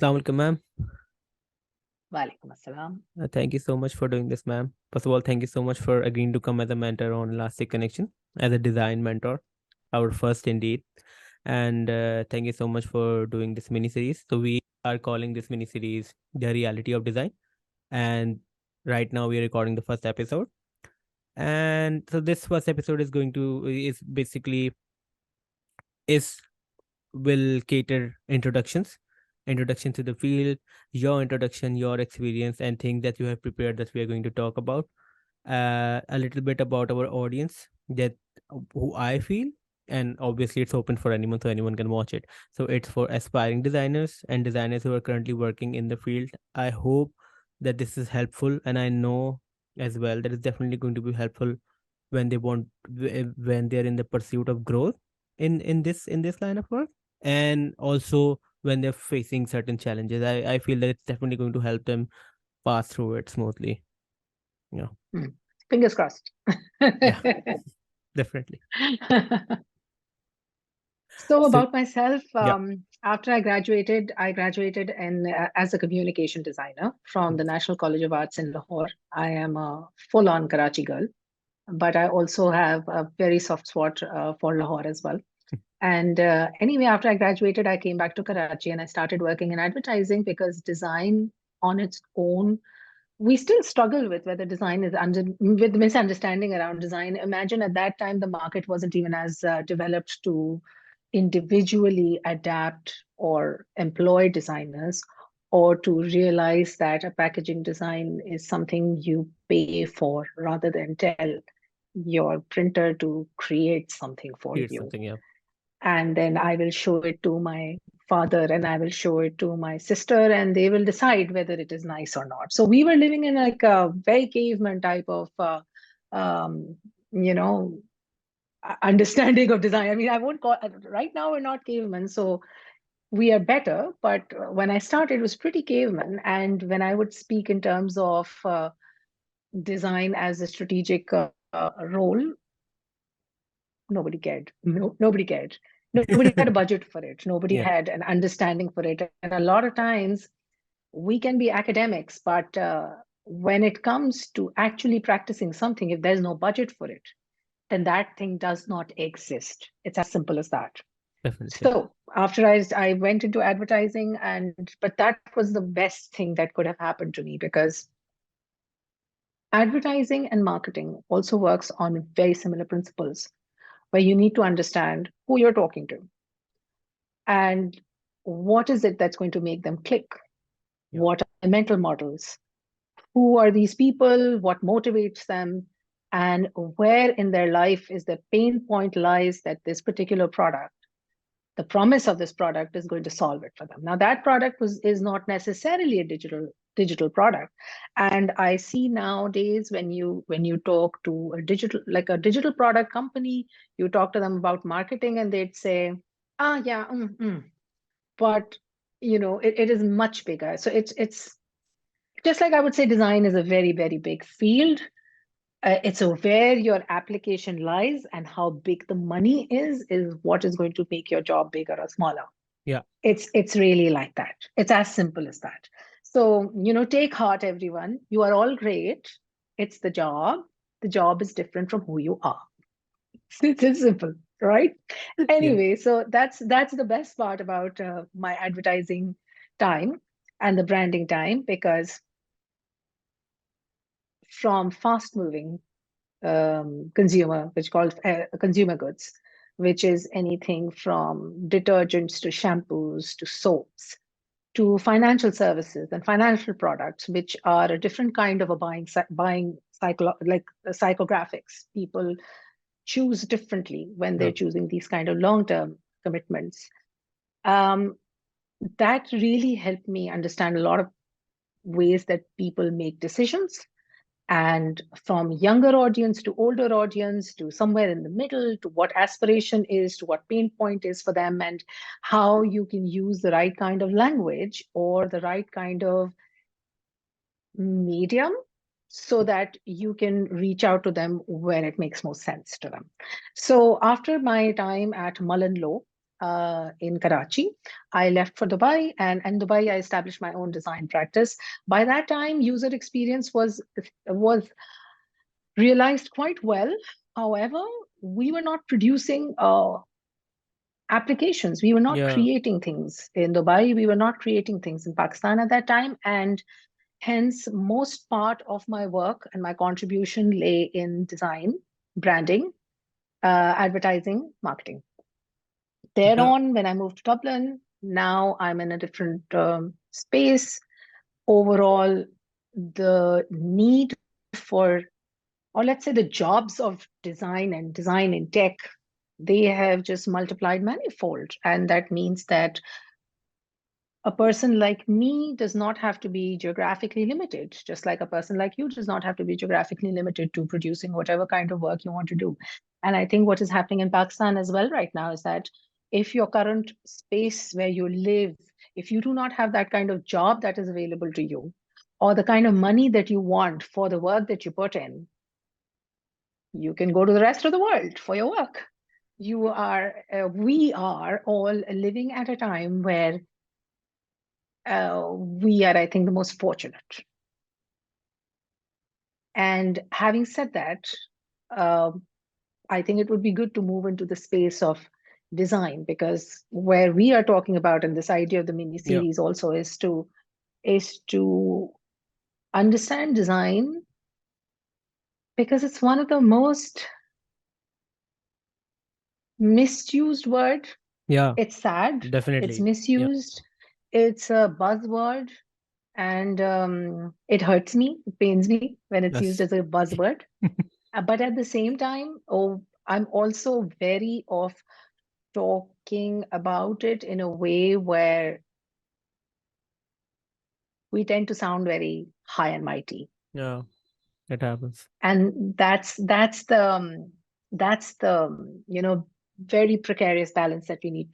Assalamu alaikum, ma'am. Walaikum assalam. Thank you so much for doing this, ma'am. First of all, thank you so much for agreeing to come as a mentor on Elastic Connection, as a design mentor, our first indeed. And thank you so much for doing this mini series. So we are calling this mini series The Reality of Design. And right now we are recording the first episode. And so this first episode is basically is will cater introduction to the field, your introduction, your experience, and things that you have prepared that we are going to talk about. A little bit about our audience, that who I feel, and obviously it's open for anyone, so anyone can watch it. So it's for aspiring designers and designers who are currently working in the field. I hope that this is helpful, and I know as well that it's definitely going to be helpful when when they're in the pursuit of growth in this line of work, and also when they're facing certain challenges. I feel that it's definitely going to help them pass through it smoothly. Yeah. Fingers crossed. Yeah, definitely. So So about myself, yeah. after I graduated as a communication designer from the National College of Arts in Lahore. I am a full-on Karachi girl, but I also have a very soft spot for Lahore as well. And anyway, after I graduated, I came back to Karachi and I started working in advertising because design on its own, we still struggle with whether design is with misunderstanding around design. Imagine at that time, the market wasn't even as developed to individually adapt or employ designers, or to realize that a packaging design is something you pay for rather than tell your printer to create something for Here's you. something. Yeah. And then I will show it to my father and I will show it to my sister, and they will decide whether it is nice or not. So we were living in like a very caveman type of um, you know understanding of design. I mean, I won't call, right now we're not cavemen, so we are better, but when I started, it was pretty caveman. And when I would speak in terms of design as a strategic role, nobody cared. Nobody cared. Nobody had a budget for it. Nobody Yeah. had an understanding for it. And a lot of times we can be academics, but when it comes to actually practicing something, if there's no budget for it, then that thing does not exist. It's as simple as that. Definitely. So after I went into advertising, but that was the best thing that could have happened to me, because advertising and marketing also works on very similar principles, where you need to understand who you're talking to and what is it that's going to make them click. Yeah. What are the mental models? Who are these people? What motivates them? And where in their life is the pain point lies that this particular product, the promise of this product, is going to solve it for them. Now that product is not necessarily a digital product. And I see nowadays, when you talk to a digital product company, you talk to them about marketing and they'd say, yeah, but it is much bigger. So it's just like I would say design is a very, very big field. It's where your application lies, and how big the money is what is going to make your job bigger or smaller. Yeah. It's really like that. It's as simple as that. So, take heart, everyone. You are all great. It's the job. The job is different from who you are. It's simple, right? Yeah. Anyway, so that's the best part about my advertising time and the branding time, because from fast moving consumer, which called consumer goods, which is anything from detergents to shampoos to soaps, to financial services and financial products, which are a different kind of a buying cycle, like psychographics. People choose differently when Yeah. they're choosing these kind of long-term commitments. Um, that really helped me understand a lot of ways that people make decisions, and from younger audience to older audience to somewhere in the middle, to what aspiration is, to what pain point is for them, and how you can use the right kind of language or the right kind of medium so that you can reach out to them where it makes most sense to them. So after my time at MullenLowe, in Karachi. I left for Dubai, and in Dubai, I established my own design practice. By that time, user experience was realized quite well. However, we were not producing applications. We were not Yeah. creating things in Dubai. We were not creating things in Pakistan at that time, and hence, most part of my work and my contribution lay in design, branding, advertising, marketing. The Thereon, when I moved to Dublin, now I'm in a different space. Overall, the need for, or let's say the jobs of design in tech, they have just multiplied manifold. And that means that a person like me does not have to be geographically limited, just like a person like you does not have to be geographically limited to producing whatever kind of work you want to do. And I think what is happening in Pakistan as well right now is that if your current space where you live, if you do not have that kind of job that is available to you, or the kind of money that you want for the work that you put in, you can go to the rest of the world for your work. We are all living at a time where we are, I think, the most fortunate. And having said that, uh, I think it would be good to move into the space of design, because where we are talking about, and this idea of the mini yeah. series also is to understand design, because it's one of the most misused word. Yeah. It's sad. It's Definitely. Yeah. misused. It's a buzzword, and it hurts me. It pains me when it's used Yes. as a buzzword. But at the same time, I'm also very of talking about it in a way where we tend to sound very high and mighty, Yeah. It happens. and that's the very precarious balance that I need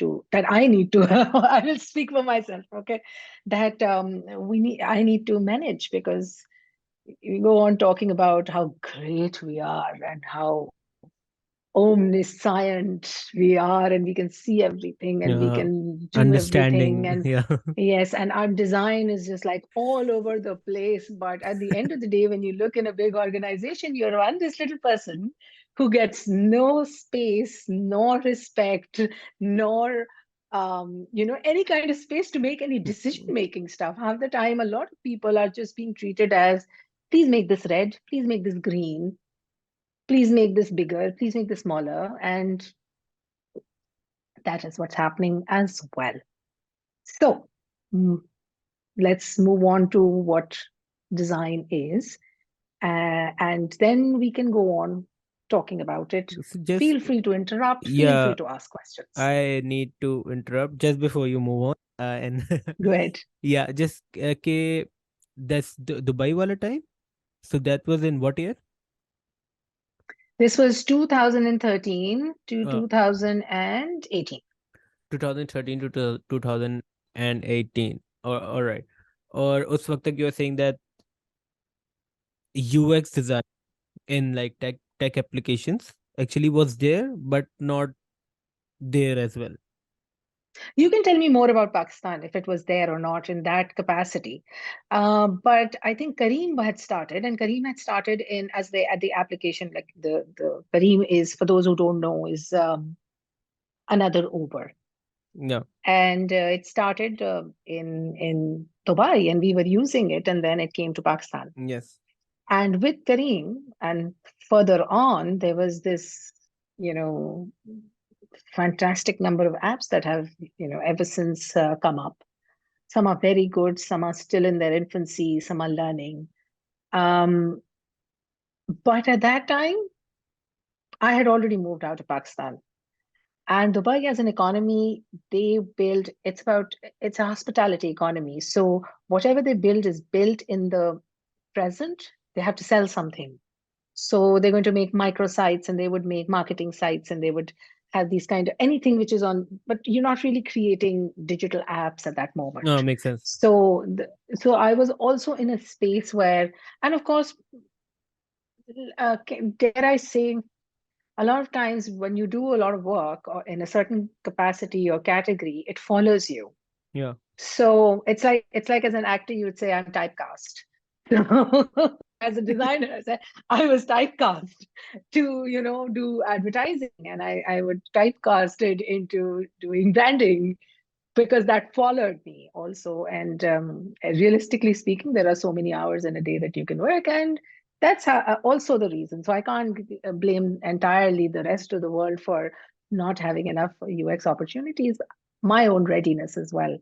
to I will speak for myself, okay, that I need to manage, because we go on talking about how great we are and how omniscient we are, and we can see everything and we Yeah. can do everything. Understanding. And Yeah. yes, and our design is just like all over the place. But at the end of the day, when you look in a big organization, you're one this little person who gets no space, nor respect, nor any kind of space to make any decision making stuff. Half the time, a lot of people are just being treated as, please make this red, please make this green, please make this bigger, please make this smaller. And that is what's happening as well. So mm, let's move on to what design is. And then we can go on talking about it. So just Feel free to interrupt, feel free yeah, to ask questions. I need to interrupt just before you move on. And Go ahead. yeah, just that's Dubai wala time. So that was in what year? This was 2013 to Uh, 2018. 2013 to 2018. Or all right. Or उस वक्त तक you were saying that UX design in like tech applications actually was there, but not there as well. You can tell me more about Pakistan, if it was there or not in that capacity. But I think Kareem had started, and Kareem had started in as they at the application, like the Kareem is, for those who don't know, is another Uber, Yeah. and it started in Dubai, and we were using it, and then it came to Pakistan. Yes. And with Kareem, and further on, there was this, you know, fantastic number of apps that have, ever since come up. Some are very good, some are still in their infancy, some are learning. Um, but at that time, I had already moved out of Pakistan. And Dubai as an economy, it's a hospitality economy. So whatever they build is built in the present. They have to sell something. So they're going to make microsites, and they would make marketing sites, and they would have these kind of anything which is on, but you're not really creating digital apps at that No, moment. makes sense. So I was also in a space where, and of course, dare I say, a lot of times when you do a lot of work or in a certain capacity or category, it follows you. Yeah. So it's like as an actor, you would say I'm typecast. So as a designer, I was typecast to, do advertising, and I would typecast it into doing branding because that followed me also. And realistically speaking, there are so many hours in a day that you can work, and that's also the reason. So I can't blame entirely the rest of the world for not having enough UX opportunities. My own readiness as well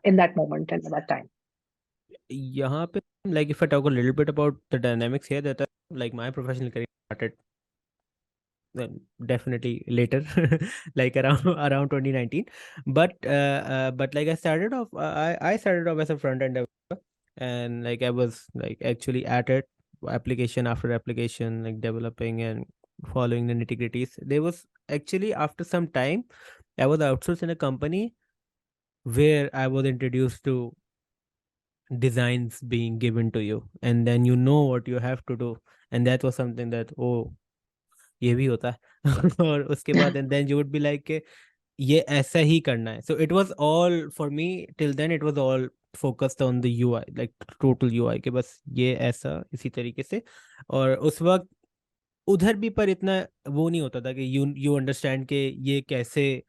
in that moment and at that time. यहाँ पे, like if I talk a little bit about the dynamics here, that like my professional career started definitely later, like around 2019. But like I started off, I started off as a front end developer, and like I was like actually at it, application after application, like developing and following the nitty-gritties. There was actually, after some time, I was outsourced in a company where I was introduced to designs being given to you, and then you know what you have to do. And that was something that, oh, ये भी होता है और उसके बाद and then you would be like कि ये ऐसा ही करना है. So it was all for me till then, it was all focused on the UI, like total UI, कि बस ये ऐसा इसी तरीके से. और उस वक्त उधर भी पर इतना वो नहीं होता था कि you understand कि ये कैसे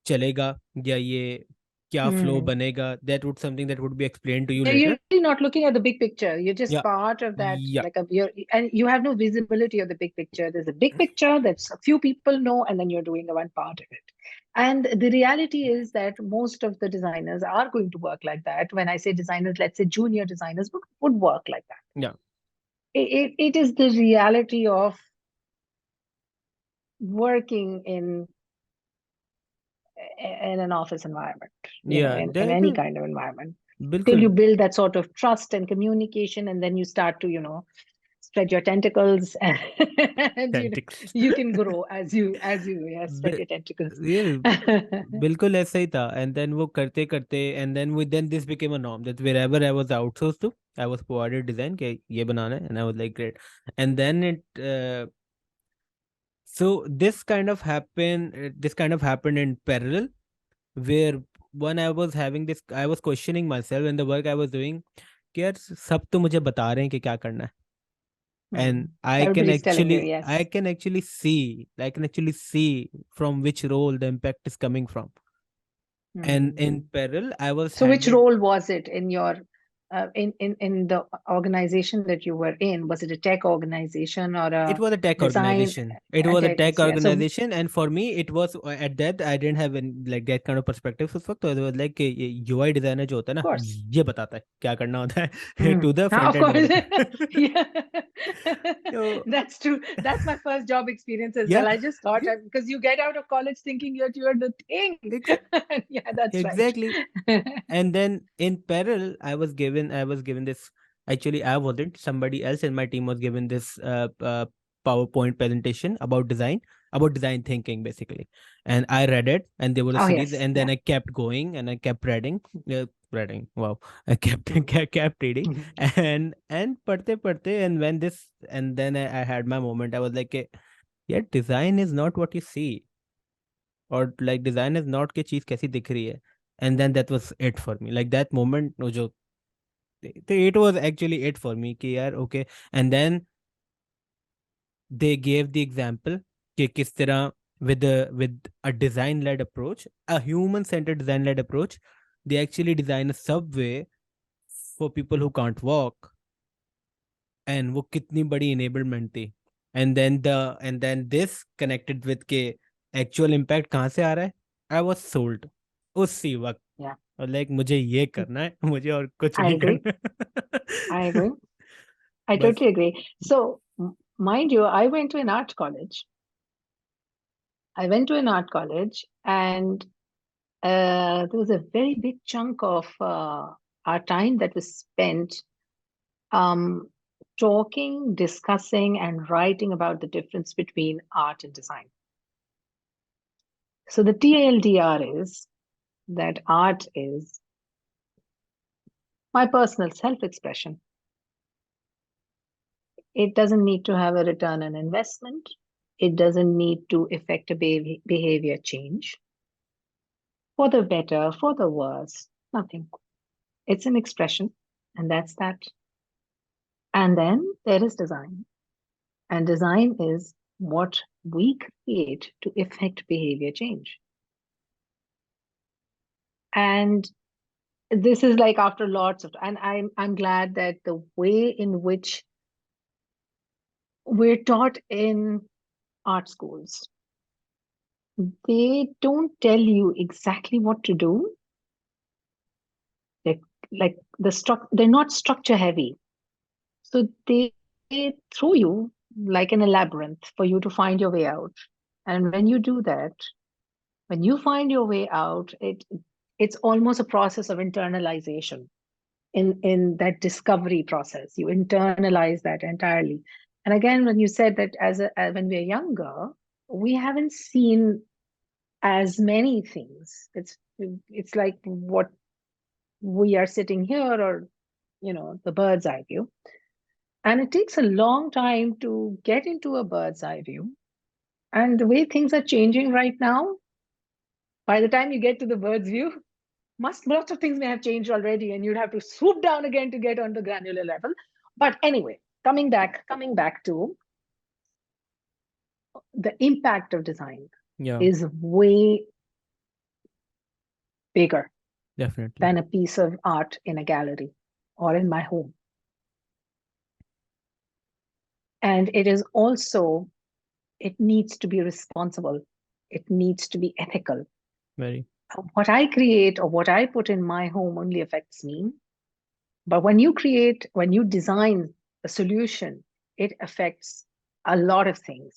चलेगा या ये क्या फ्लो Hmm. बनेगा. That would something that would be explained to you Yeah, later. you're really not looking at the big picture. You're just Yeah. part of that, Yeah. and you have no visibility of the big picture. There's a big picture that's a few people know, and then you're doing one part of it. And the reality is that most of the designers are going to work like that. When I say designers, let's say junior designers would work like that. Yeah. It is the reality of working in an office environment, Yeah, in there any will. kind of environment, till बिल्कुल. you build that sort of trust and communication, and then you start to, spread your tentacles, and Tentacles. you can grow as you yeah, spread be- your tentacles. ये बिल्कुल ऐसा ही था. And then वो करते करते, and then with then this became a norm that wherever I was outsource to, I was provided design के ये बनाना है, and I was like great. And then so this kind of happened in parallel, where when I was questioning myself in the work I was doing कि यार सब तो मुझे बता रहे हैं कि क्या करना है. And Everybody's telling you yes. I can actually see from which role the impact is coming from. And in Hmm. parallel I was So which handed. role was it in your in the organization that you were in? Was it a tech organization or It a was a tech design organization. It a was a tech? tech Yeah. So organization, and for me, it was at that I didn't have any, like that kind of perspective उस वक्त. तो it was like कि ये UI designer जो होता है of ना, course. ये बताता है क्या करना होता है to the front Of end course. developer. Yeah. So That's true. That's my first job experience as yeah, well. I just thought because you get out of college thinking you're the thing. exactly, Yeah, that's right. exactly. And then in parallel I was given this. Actually, I wasn't, somebody else in my team was given this PowerPoint presentation about design thinking basically. And I read it, and there was a Oh series, yes. and then Yeah. I kept going and I kept reading, wow. I kept Mm. kept reading, Mhm. and पढ़ते and when this, and then I had my moment. I was like, yeah, design is not what you see, और like design is not कि चीज कैसी दिख रही है. And then that was it for me, like that moment वो जो it was actually it for me कि यार okay. And then they gave the example कि किस तरह with a design led approach, a human centered design led approach, they actually design a subway for people who can't walk. And वो कितनी बड़ी enablement थी. And then this connected with के actual impact कहाँ से आ रहा है. I was sold उसी वक्त. Yeah. और लाइक मुझे ये करना है, मुझे और कुछ I नहीं agree. करना. I agree. I बस. totally agree. So, mind you, I went to an art college. And there was a very big chunk of our time that was spent um, talking, discussing, and writing about the difference between art and design. So the TLDR is that art is my personal self-expression. It doesn't need to have a return on investment. It doesn't need to affect a behavior change for the better, for the worse, nothing. It's an expression, and that's that. And then there is design. And design is what we create to affect behavior change. And this is like after lots of, and I'm glad that the way in which we're taught in art schools, they don't tell you exactly what to do. Like they're not structure heavy. So they throw you like in a labyrinth for you to find your way out. And when you do that, when you find your way out, it's almost a process of internalization. In that discovery process, you internalize that entirely. And again, when you said that when we're younger, we haven't seen as many things. It's like what we are sitting here, or the bird's eye view. And it takes a long time to get into a bird's eye view. And the way things are changing right now, by the time you get to the bird's view, lots of things may have changed already, and you'd have to swoop down again to get on the granular level. But anyway, coming back to the impact of design is way bigger Definitely than a piece of art in a gallery or in my home. And it is also, it needs to be responsible. It needs to be ethical. very. What I create or what I put in my home only affects me. But when you design a solution, it affects a lot of things.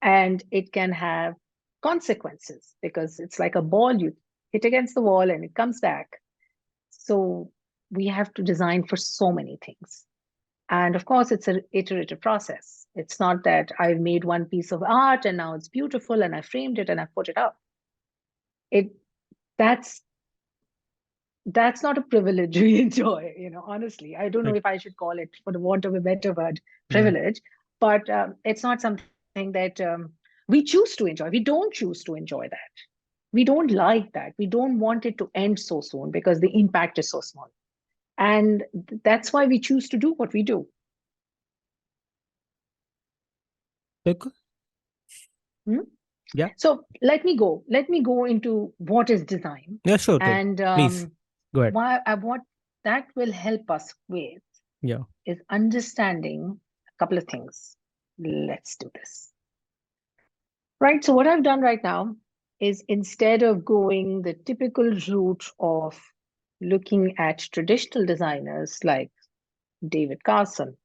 And it can have consequences, because it's like a ball you hit against the wall and it comes back. So we have to design for so many things. And of course, it's an iterative process. It's not that I've made one piece of art and now it's beautiful and I framed it and I put it up. That's not a privilege we enjoy, honestly. I don't know if I should call it, for the want of a better word, privilege, but it's not something that we choose to enjoy. We don't choose to enjoy that. We don't like that. We don't want it to end so soon because the impact is so small. And that's why we choose to do what we do. Yeah. So let me go into what is design. Yeah, sure. And please go ahead. What that will help us with is understanding a couple of things. Let's do this. Right. So what I've done right now is, instead of going the typical route of looking at traditional designers like David Carson,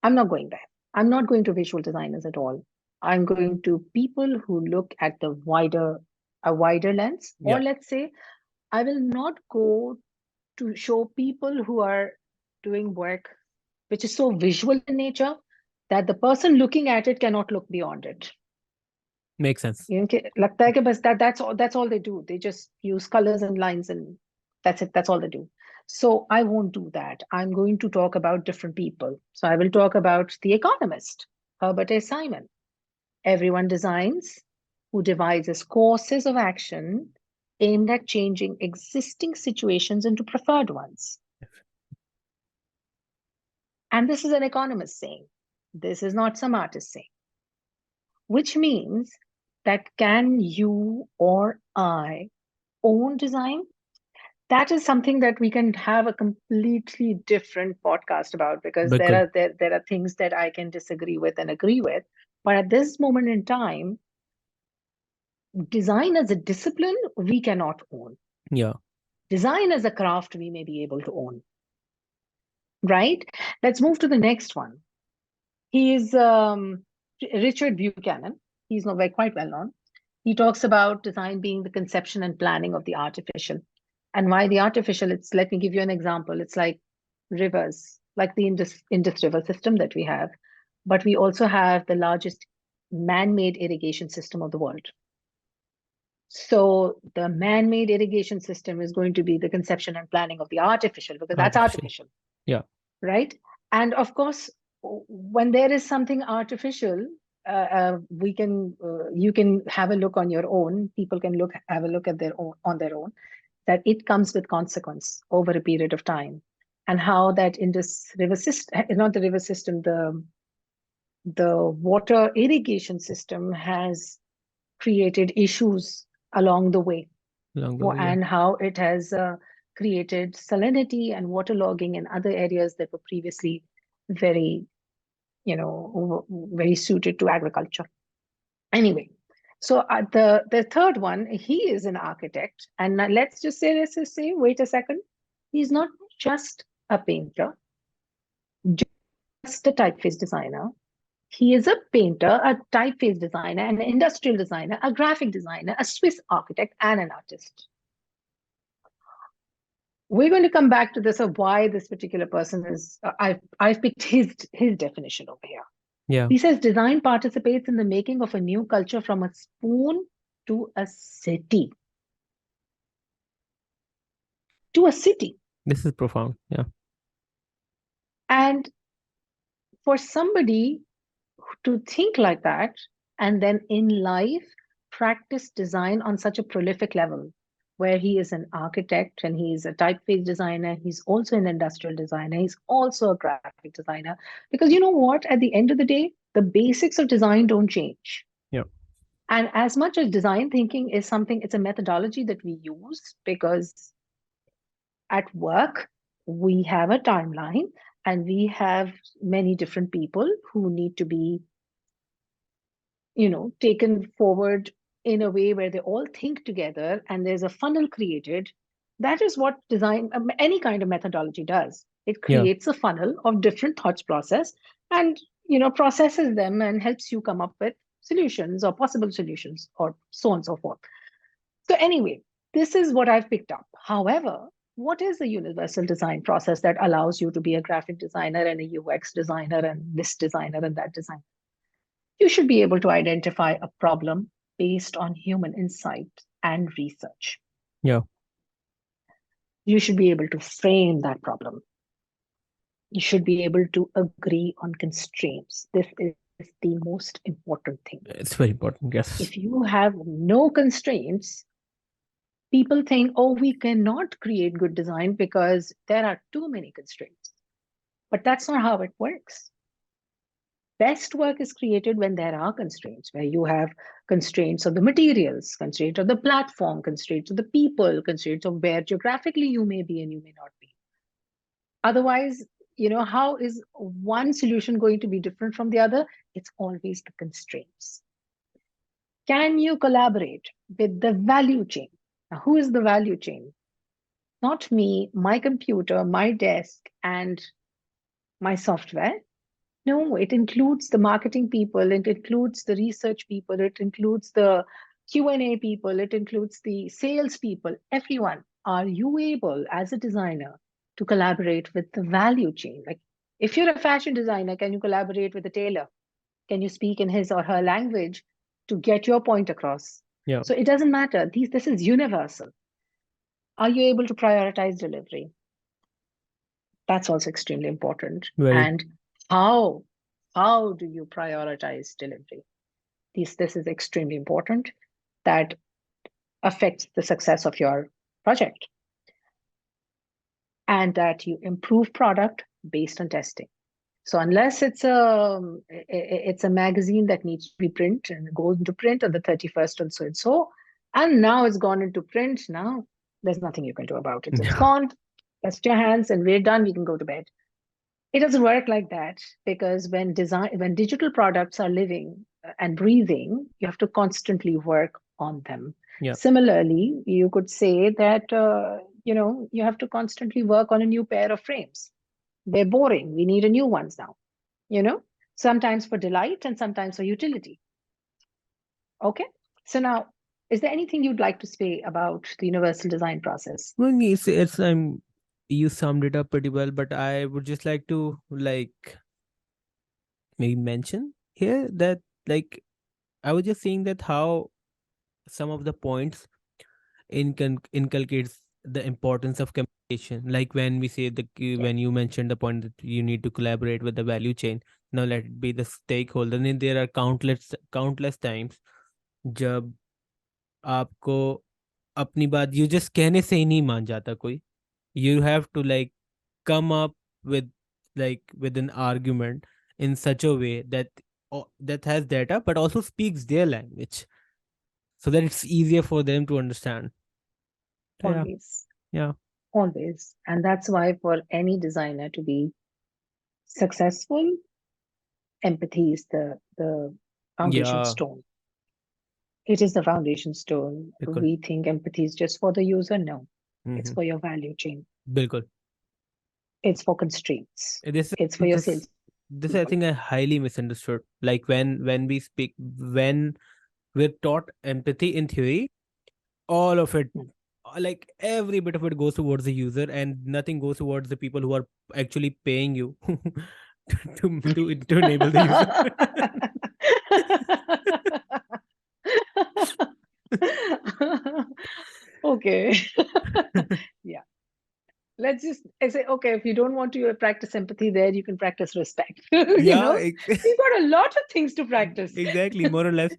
I'm not going there. I'm not going to visual designers at all. I'm going to people who look at a wider lens. Or let's say, I will not go to show people who are doing work which is so visual in nature that the person looking at it cannot look beyond it. Makes sense. लगता है कि बस that's all they do. They just use colors and lines and that's it. That's all they do. So I won't do that. I'm going to talk about different people. So I will talk about the economist, Herbert A. Simon. Everyone designs, who devises courses of action aimed at changing existing situations into preferred ones. And this is an economist saying. This is not some artist saying. Which means that, can you or I own design? That is something that we can have a completely different podcast about, because there are things that I can disagree with and agree with. But at this moment in time, design as a discipline, we cannot own. Yeah. Design as a craft, we may be able to own. Right? Let's move to the next one. He is Richard Buchanan. He's quite well known. He talks about design being the conception and planning of the artificial. And why the artificial? Let me give you an example. It's like rivers, like the Indus River system that we have. But we also have the largest man-made irrigation system of the world. So the man-made irrigation system is going to be the conception and planning of the artificial, because that's artificial. Yeah. Right? And of course, when there is something artificial, we can you can have a look on your own. People can have a look at their own on their own. That it comes with consequence over a period of time, and how that in this river system, not the river system, the water irrigation system has created issues along the way, Along the way, yeah. and how it has created salinity and waterlogging in other areas that were previously very, very suited to agriculture. Anyway, so the third one, he is an architect, and now let's just say, wait a second, he's not just a painter, just a typeface designer. He is a painter, a typeface designer, an industrial designer, a graphic designer, a Swiss architect, and an artist. We're going to come back to this of why this particular person is. I've picked his definition over here. Yeah. He says design participates in the making of a new culture from a spoon to a city. To a city. This is profound. Yeah. And for somebody to think like that, and then in life practice design on such a prolific level, where he is an architect and he's a typeface designer, he's also an industrial designer, he's also a graphic designer. Because you know what, at the end of the day, the basics of design don't change. Yeah. And as much as design thinking is something, it's a methodology that we use, because at work we have a timeline and we have many different people who need to be, taken forward in a way where they all think together and there's a funnel created. That is what design, any kind of methodology does. It creates a funnel of different thoughts process, and processes them and helps you come up with solutions or possible solutions, or so on and so forth. So anyway, this is what I've picked up. However, what is the universal design process that allows you to be a graphic designer and a UX designer and this designer and that designer? You should be able to identify a problem based on human insight and research. Yeah. You should be able to frame that problem. You should be able to agree on constraints. This is the most important thing. It's very important. Yes. If you have no constraints, people think, oh, we cannot create good design because there are too many constraints. But that's not how it works. Best work is created when there are constraints, where you have constraints of the materials, constraints of the platform, constraints of the people, constraints of where geographically you may be and you may not be. Otherwise, how is one solution going to be different from the other? It's always the constraints. Can you collaborate with the value chain? Now, who is the value chain? Not me, my computer, my desk, and my software. No, it includes the marketing people, it includes the research people, it includes the Q&A people, it includes the sales people, everyone. Are you able, as a designer, to collaborate with the value chain? Like, if you're a fashion designer, can you collaborate with a tailor? Can you speak in his or her language to get your point across? Yeah. So it doesn't matter. This is universal. Are you able to prioritize delivery? That's also extremely important. Very. And how do you prioritize delivery? This is extremely important. That affects the success of your project. And that you improve product based on testing. So unless it's a magazine that needs to be print and goes into print on the 31st and so, and now it's gone into print, now there's nothing you can do about it. It's gone, rest your hands, and we're done, we can go to bed. It doesn't work like that, because when digital products are living and breathing, you have to constantly work on them. Yeah. Similarly, you could say that you have to constantly work on a new pair of frames. They're boring. We need a new ones now. Sometimes for delight and sometimes for utility. Okay. So now, is there anything you'd like to say about the universal design process? Well, it's you summed it up pretty well, but I would just like to maybe mention here that I was just saying that how some of the points inculcates the importance of communication. Like when we say when you mentioned the point that you need to collaborate with the value chain. Now let it be the stakeholder. And there are countless times जब आपको अपनी बात you just कहने से ही नहीं मान जाता कोई. You have to like come up with with an argument in such a way that has data but also speaks their language so that it's easier for them to understand. Yeah, Always, yeah, always. And that's why for any designer to be successful, empathy is the foundation yeah. stone. It is the foundation stone. बिल्कुल. We think empathy is just for the user. No, it's Mm-hmm. for your value chain. बिल्कुल. It's for constraints. This It's for your this sales this I people. think I highly misunderstood. Like when we speak, when we're taught empathy in theory, all of it, Hmm. like every bit of it goes towards the user and nothing goes towards the people who are actually paying you to enable the user. Okay. Yeah. Let's just I say, okay, if you don't want to practice empathy there, you can practice respect. Yeah, We've got a lot of things to practice. exactly, more or less.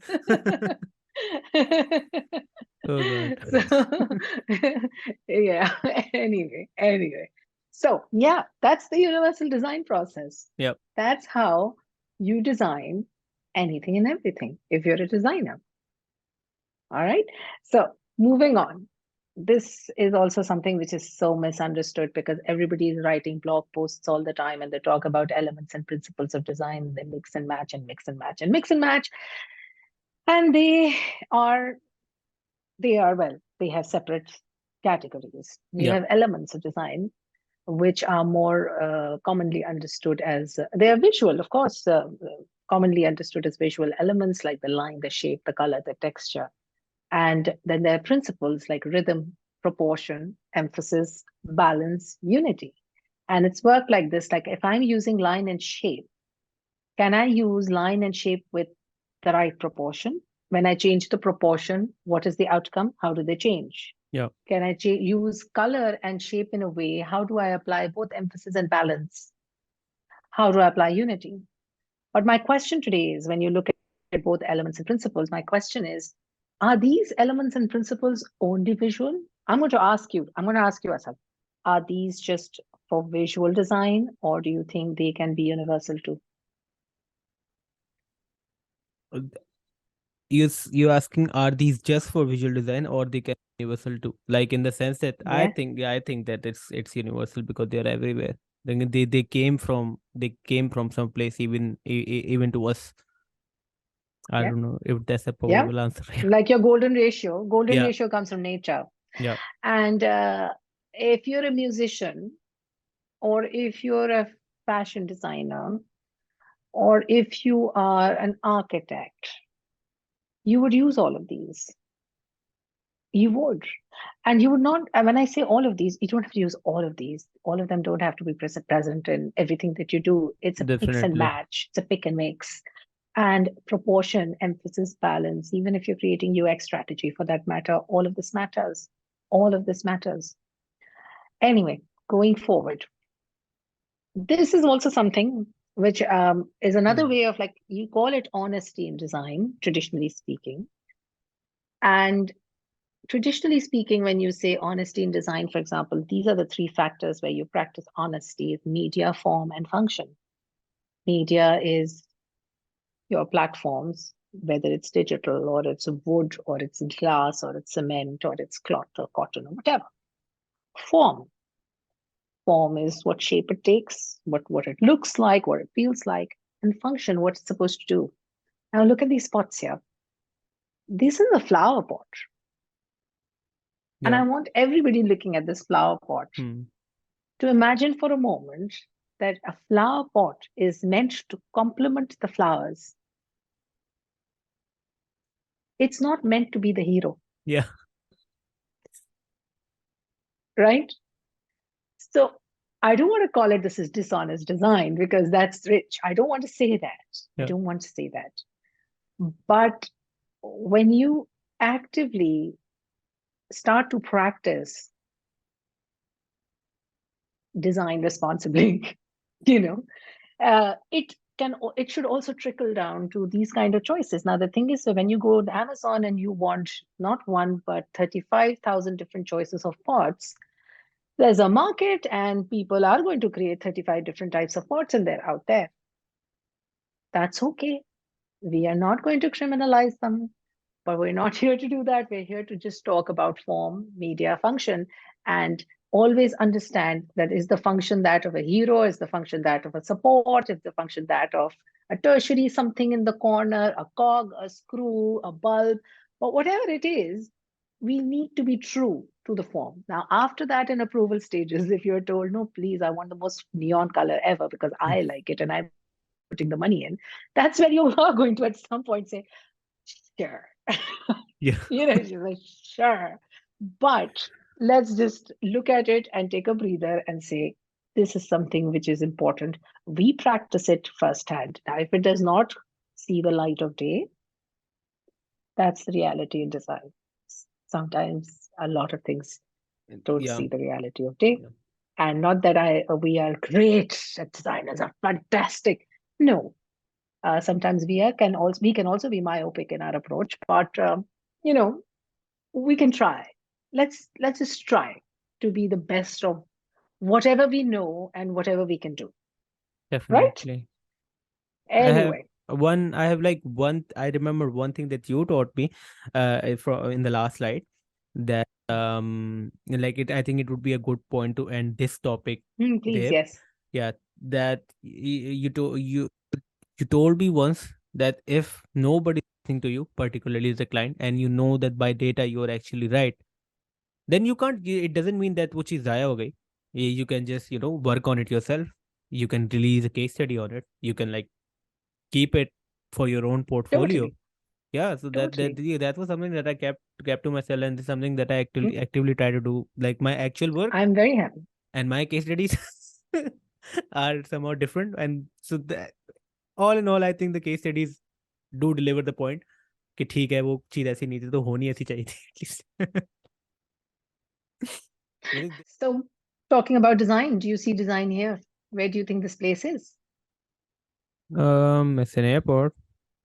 Oh God. So, yeah, anyway. So, yeah, that's the universal design process. Yep. That's how you design anything and everything if you're a designer. All right. So, moving on. This is also something which is so misunderstood because everybody is writing blog posts all the time and they talk about elements and principles of design. They mix and match and mix and match and mix and match. And are they have separate categories. You Yep. have elements of design which are more commonly understood as they are visual, of course, commonly understood as visual elements like the line, the shape, the color, the texture. And then there are principles like rhythm, proportion, emphasis, balance, unity. And it's worked like this, like if I'm using line and shape, can I use line and shape with the right proportion? When I change the proportion, what is the outcome? How do they change? Yep. Can I use color and shape in a way? How do I apply both emphasis and balance? How do I apply unity? But my question today is when you look at both elements and principles, my question is, are these elements and principles only visual? I'm going to ask you, Asad, are these just for visual design or do you think they can be universal too? You asking, are these just for visual design or they can be universal too? Like in the sense that Yeah. I think that it's universal because they're everywhere. They came from some place, even to us. I Yeah. don't know if that's a Yeah. probable answer. Like your golden ratio. Golden Yeah. ratio comes from nature. Yeah. And if you're a musician or if you're a fashion designer or if you are an architect, you would use all of these. You would. And you would not, and when I say all of these, you don't have to use all of these. All of them don't have to be present in everything that you do. It's a mix and Definitely. match, it's a pick and mix. And proportion, emphasis, balance, even if you're creating UX strategy for that matter, all of this matters. All of this matters. Anyway, going forward, this is also something which is another Hmm. way of like, you call it honesty in design, traditionally speaking. And traditionally speaking, when you say honesty in design, for example, these are the three factors where you practice honesty: media, form, and function. Media is your platforms, whether it's digital or it's wood or it's glass or it's cement or it's cloth or cotton or whatever. Form. Form is what shape it takes, what it looks like, what it feels like, and function, what it's supposed to do. Now look at these pots here. This is a flower pot. And Yeah. I want everybody looking at this flower pot Hmm. to imagine for a moment that a flower pot is meant to complement the flowers. It's not meant to be the hero, Yeah. right? So I don't want to call it this is dishonest design because that's rich. I don't want to say that. I Yeah. don't want to say that. But when you actively start to practice design responsibly. you know, it should also trickle down to these kind of choices. Now the thing is, so when you go to Amazon and you want not one but 35,000 different choices of pots, there's a market and people are going to create 35 different types of pots and they're out there. That's okay. We are not going to criminalize them, but we're not here to do that. We're here to just talk about form, media, function, and always understand that is the function that of a hero, is the function that of a support, is the function that of a tertiary, something in the corner, a cog, a screw, a bulb, but whatever it is, we need to be true to the form. Now, after that, in approval stages, if you're told, no, please, I want the most neon color ever because I like it and I'm putting the money in, that's when you are going to at some point say, sure. Yeah. She's like, sure. But let's just look at it and take a breather and say, this is something which is important. We practice it firsthand. Now, if it does not see the light of day, that's the reality in design. Sometimes a lot of things don't Yeah. see the reality of day. Yeah. And not that we are great at designers, are fantastic. No, sometimes we can also be myopic in our approach, but you know, we can try. Let's just try to be the best of whatever we know and whatever we can do. Right? Definitely. Anyway, I have like one, I remember one thing that you taught me from in the last slide, that like it, I think it would be a good point to end this topic please, there. yes. Yeah, that you told me once that if nobody is listening to you, particularly the client, and you know that by data you are actually right, then you can't, it doesn't mean that वो चीज़ ज़ाया हो गई. You can just, work on it yourself. You can release a case study on it. You can like keep it for your own portfolio. Totally. Yeah, so Totally. yeah, that was something that I kept to myself, and this is something that I Mm, actively try to do. Like my actual work I'm very happy. and my case studies are somehow different, and so that, all in all, I think the case studies do deliver the point कि ठीक है वो चीज़ ऐसी नहीं थी तो होनी ऐसी चाहिए थी at least. I think So, talking about design, do you see design here? Where do you think this place is? it's an airport,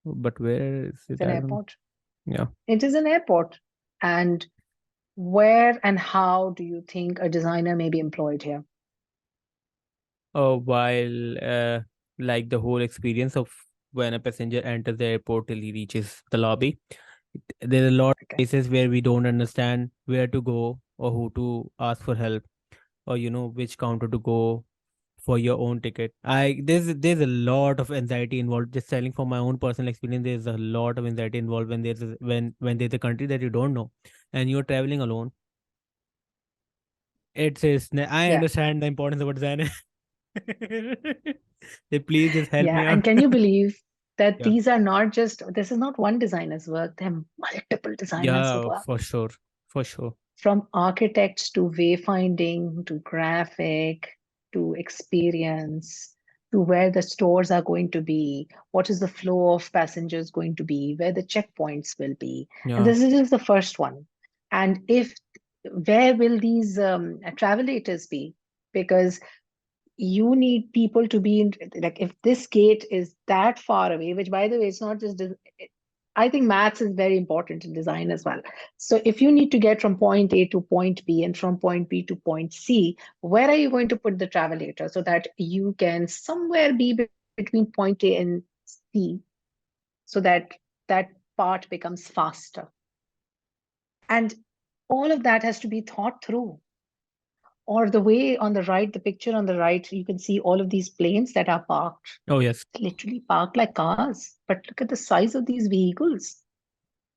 but where is It's it? an I don't. airport. Yeah. It is an airport. And where and how do you think a designer may be employed here? While like the whole experience of when a passenger enters the airport till he reaches the lobby, there are a lot of Okay. places where we don't understand where to go or who to ask for help, or which counter to go for your own ticket. There's a lot of anxiety involved. Just telling from my own personal experience, there's a lot of anxiety involved when when there's a country that you don't know and you're traveling alone. I Yeah. understand the importance of design. They please just help Yeah. me And out. can you believe that Yeah. these are not just, this is not one designer's work, there are multiple designers who Yeah, work, for sure. For sure. from architects to wayfinding to graphic to experience to where the stores are going to be, what is the flow of passengers going to be, where the checkpoints will be. And Yeah. this is just the first one. And if where will these travelators be? Because you need people to be in, like if this gate is that far away, which by the way, it's not just I think maths is very important in design as well. So if you need to get from point A to point B and from point B to point C, where are you going to put the travelator so that you can somewhere be between point A and C, so that that part becomes faster? And all of that has to be thought through. Or the way on the right, the picture on the right, you can see all of these planes that are parked, Oh, yes. literally parked like cars. But look at the size of these vehicles.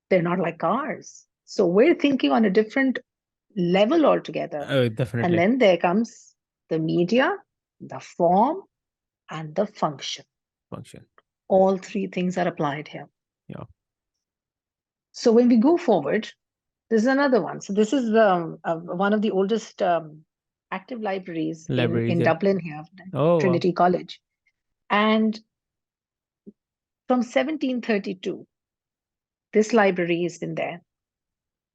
They're not like cars. So we're thinking on a different level altogether. Oh, And definitely. then there comes the media, the form, and the function. Function. All three things are applied here. Yeah. So when we go forward, this is another one. So this is one of the oldest active libraries Libraries. in Yeah. Dublin here, Oh, wow. Trinity College. And from 1732, this library has been there.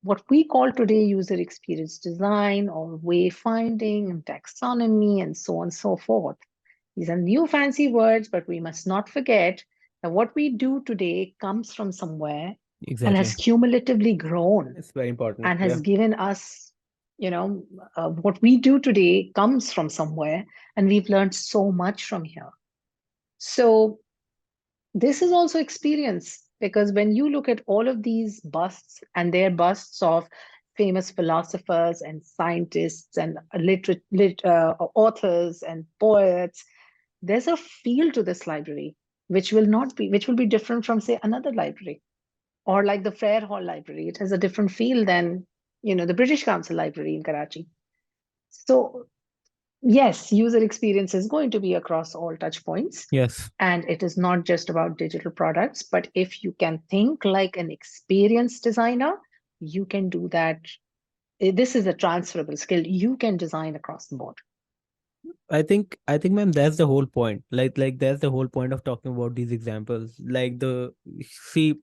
what we call today user experience design or wayfinding and taxonomy and so on and so forth. These are new fancy words, but we must not forget that what we do today comes from somewhere and has Exactly. cumulatively grown It's very important. and Yeah. has given us, what we do today comes from somewhere, and we've learned so much from here. So this is also experience, because when you look at all of these busts, and they're busts of famous philosophers and scientists and authors and poets, there's a feel to this library which will be different from, say, another library, or like the Fair Hall Library. It has a different feel than, the British Council Library in Karachi. So yes, user experience is going to be across all touch points. Yes. And it is not just about digital products, but if you can think like an experienced designer, you can do that. This is a transferable skill. You can design across the board. I think, ma'am, that's the whole point. Like that's the whole point of talking about these examples. Like see,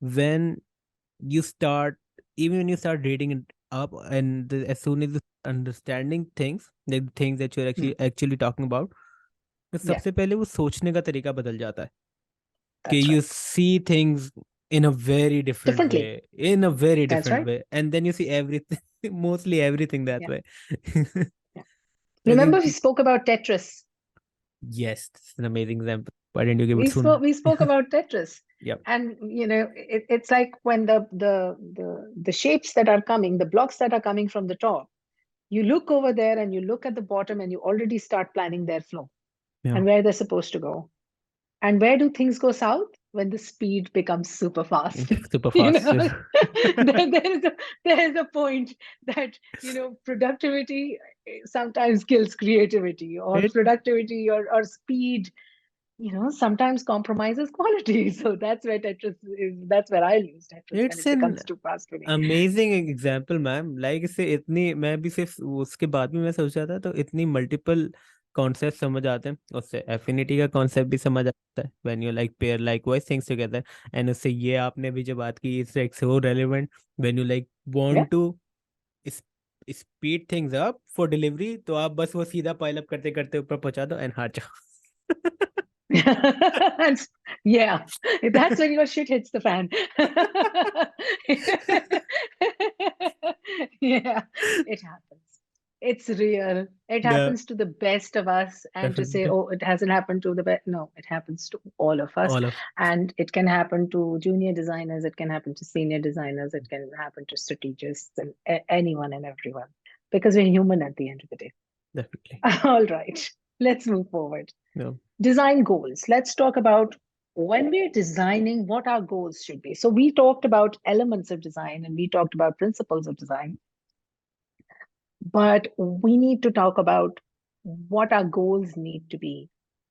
when you start, even when you start reading it up, and as soon as you understanding things, like the things that you're Hmm. actually talking about, तो Yeah, सबसे पहले वो सोचने का तरीका बदल जाता है कि that's you right. see things in a very different Differently. way, in a very That's different right. way, and then you see everything, mostly everything that Yeah. way. Yeah. I Remember, think we spoke about Tetris. yes, it's an amazing example. Why didn't you give it We sooner? spoke we spoke about Tetris. Yep. And it's like when the shapes that are coming, the blocks that are coming from the top, you look over there and you look at the bottom and you already start planning their flow Yeah. and where they're supposed to go. And where do things go south? When the speed becomes super fast. Super you fast. know, there is a point that, productivity sometimes kills creativity, or it productivity or speed, sometimes compromises quality. So that's where Tetris is. That's where I use Tetris, when it's it an becomes too fast for me. Amazing example ma'am like इससे इतनी मैं भी सिर्फ उसके बाद में मैं सोच रहा था तो इतनी मल्टीपल कॉन्सेप्ट समझ आते हैं उससे एफिनिटी का कॉन्सेप्ट भी समझ आता है when you like pair like wise things together and उससे ये आपने भी जो बात की it's like so relevant when you like Yeah. Want to speed things up for delivery तो आप बस वो सीधा पाइल अप करते करते ऊपर पहुंचा दो एंड हार जाओ Yeah, that's when your shit hits the fan. Yeah, it happens. It's real. It Yeah, happens to the best of us. And to say, definitely. oh, it hasn't happened to the best. No, it happens to all of us. All of And it can happen to junior designers. It can happen to senior designers. It can happen to strategists and anyone and everyone. Because we're human at the end of the day. definitely. All right, let's move forward. Yeah. Design goals. Let's talk about, when we're designing, what our goals should be. So we talked about elements of design and we talked about principles of design, but we need to talk about what our goals need to be.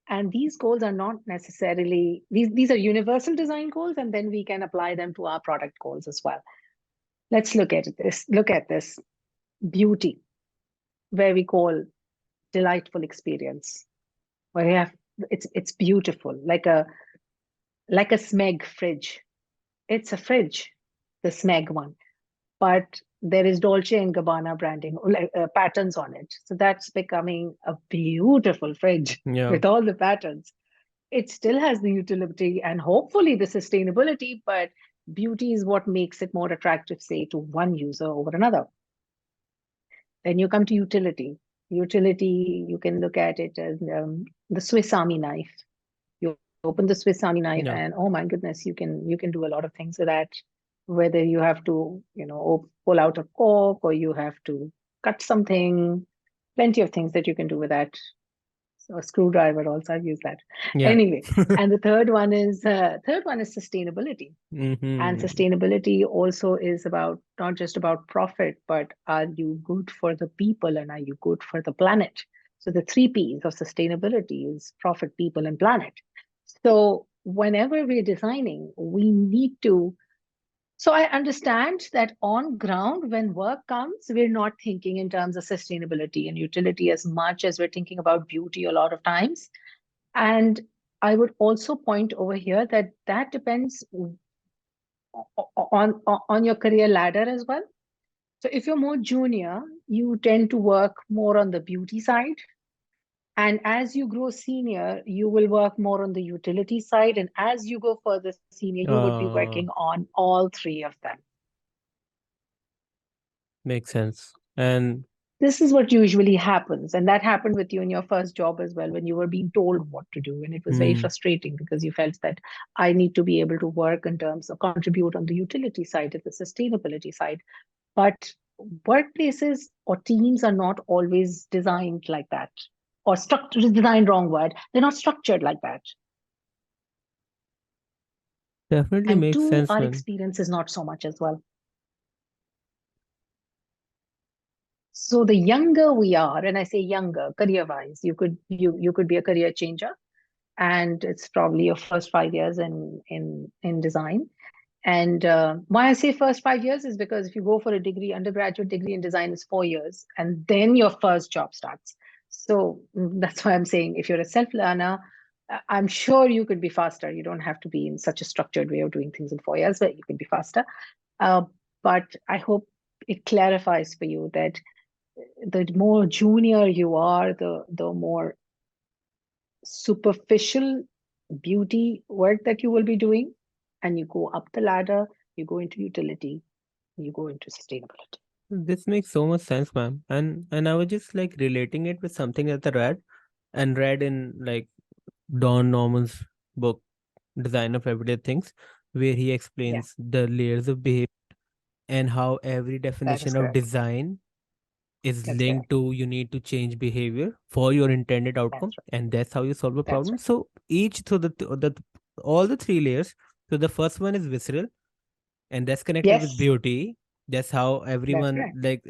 And these goals are not necessarily, these are universal design goals, and then we can apply them to our product goals as well. Let's look at this. Look at this. Beauty, where we call delightful experience, where we have, it's beautiful, like a Smeg fridge. It's a fridge, the Smeg one, but there is Dolce and Gabbana branding, like patterns on it. So that's becoming a beautiful fridge Yeah. with all the patterns. It still has the utility and hopefully the sustainability, but beauty is what makes it more attractive, say, to one user over another. Then you come to utility. Utility, you can look at it as the Swiss Army knife. You open the Swiss Army knife, Yeah. and oh my goodness, you can do a lot of things with that. Whether you have to, pull out a cork, or you have to cut something, plenty of things that you can do with that. So a screwdriver also, I've used that. Yeah. Anyway, and the third one is sustainability. And Mm-hmm. sustainability also is about, not just about profit, but are you good for the people and are you good for the planet? So the 3 P's of sustainability is profit, people, and planet. So whenever we're designing, we need to. So I understand that on ground, when work comes, we're not thinking in terms of sustainability and utility as much as we're thinking about beauty a lot of times. And I would also point over here that depends on your career ladder as well. So if you're more junior, you tend to work more on the beauty side. And as you grow senior, you will work more on the utility side. And as you go further senior, you would be working Uh, on all three of them. Makes sense. And This is what usually happens. And that happened with you in your first job as well, when you were being told what to do. And it was very hmm, frustrating because you felt that I need to be able to work in terms of contribute on the utility side, at the sustainability side. But workplaces or teams are not always designed like that, or structured, designed, wrong word. They're not structured like that. definitely And makes two, sense, our man. experience is not so much as well. So the younger we are, and I say younger, career-wise, you could be a career changer, and it's probably your first 5 years in design. And why I say first 5 years is because if you go for a degree, undergraduate degree in design is 4 years, and then your first job starts. So that's why I'm saying if you're a self learner, I'm sure you could be faster. You don't have to be in such a structured way of doing things in 4 years, but you could be faster. Uh, but I hope it clarifies for you that the more junior you are, the more superficial beauty work that you will be doing, and you go up the ladder, you go into utility, you go into sustainability. This makes so much sense, ma'am. And I was just like relating it with something that I read in like Don Norman's book, Design of Everyday Things, where he Yeah, explains the layers of behavior and how every that is definition of correct. design is That's linked correct. to you need to change behavior for your intended That's outcome, right. and that's how you solve a That's problem. right. So each so the all the three layers. So the first one is visceral, and that's connected with Yes, beauty. That's how that's everyone correct. like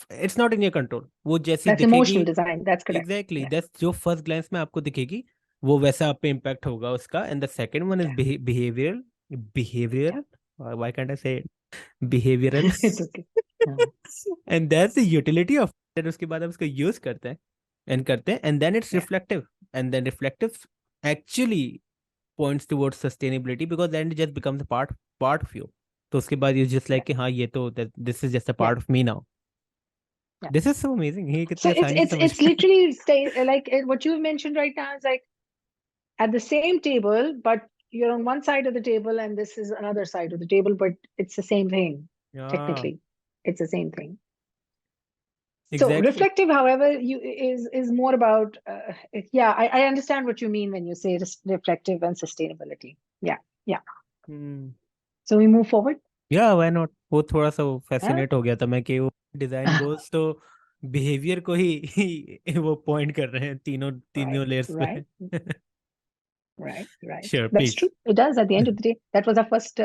it's not in your control. वो जैसी That's emotional दिखेगी, design. That's correct. exactly, Yeah, that's जो first glance में आपको दिखेगी, वो वैसा आप पे impact होगा उसका. And the second one is yeah, behavioral, yeah. behavioral. Why can't I say it? Behavioral. It's okay. Uh, And that's the utility of it. उसके बाद हम उसको use करते हैं and then it's yeah, reflective, and then reflective actually points towards sustainability, because then it just becomes a part of you. तो उसके बाद you just yeah, like कि हाँ ये तो this is just a yeah, part of me now. yeah. This is so amazing. ये So कितनी आसानी से समझ it's गया. literally what you mentioned right now is like at the same table, but you're on one side of the table and this is another side of the table, but it's the same thing. Yeah, Technically, it's the same thing. So exactly. reflective, however, is more about yeah. I understand what you mean when you say reflective and sustainability. Yeah, yeah. Hmm. So we move forward. Yeah, why not? वो थोड़ा सा Huh? Fascinate हो गया था मैं कि वो design goals तो बिहेवियर को ही वो पॉइंट कर रहे हैं तीनों Right, तीनों लेयर्स right, पे. right. Sure, That's please. true. It does. At the end of the day, that was our first,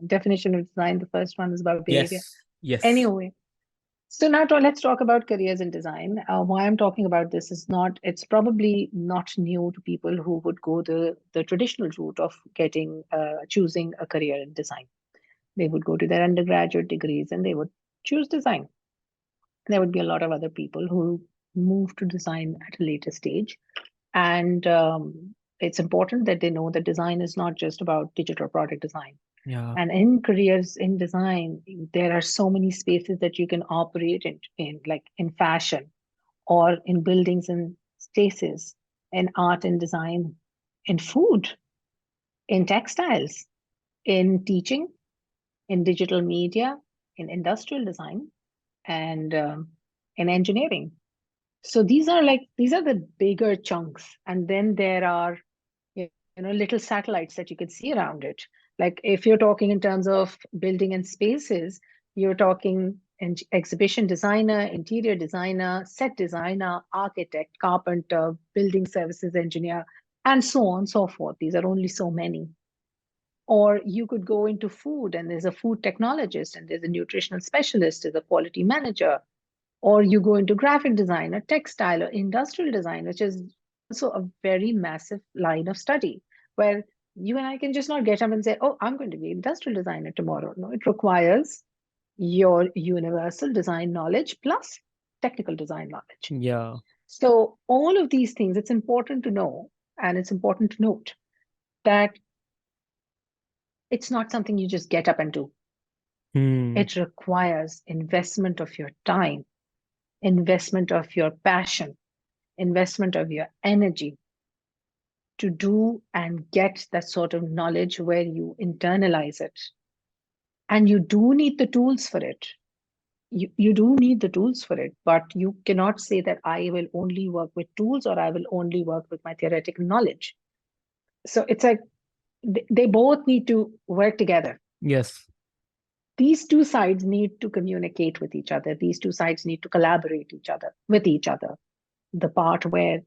definition of design. The first one is about behavior. Yes, yes. Anyway, so now let's talk about careers in design. Why I'm talking about this is it's probably not new to people who would go the traditional route of choosing a career in design. They would go to their undergraduate degrees and they would choose design. There would be a lot of other people who move to design at a later stage. And it's important that they know that design is not just about digital product design. Yeah. And in careers in design, there are so many spaces that you can operate in like in fashion or in buildings and spaces, in art and design, in food, in textiles, in teaching, in digital media, in industrial design, and in engineering. So these are the bigger chunks, and then there are little satellites that you can see around it. Like if you're talking in terms of building and spaces, you're talking exhibition designer, interior designer, set designer, architect, carpenter, building services engineer, and so on and so forth. These are only so many. Or you could go into food and there's a food technologist and there's a nutritional specialist, there's a quality manager. Or you go into graphic design or textile or industrial design, which is also a very massive line of study where you and I can just not get up and say, oh, I'm going to be an industrial designer tomorrow. No, it requires your universal design knowledge plus technical design knowledge. Yeah. So all of these things, it's important to know, and it's important to note that it's not something you just get up and do. It requires investment of your time, investment of your passion, investment of your energy to do and get that sort of knowledge where you internalize it. And you do need the tools for it. You do need the tools for it, but you cannot say that I will only work with tools or I will only work with my theoretical knowledge. So it's like they both need to work together. Yes. These two sides need to communicate with each other. These two sides need to collaborate with each other. The part where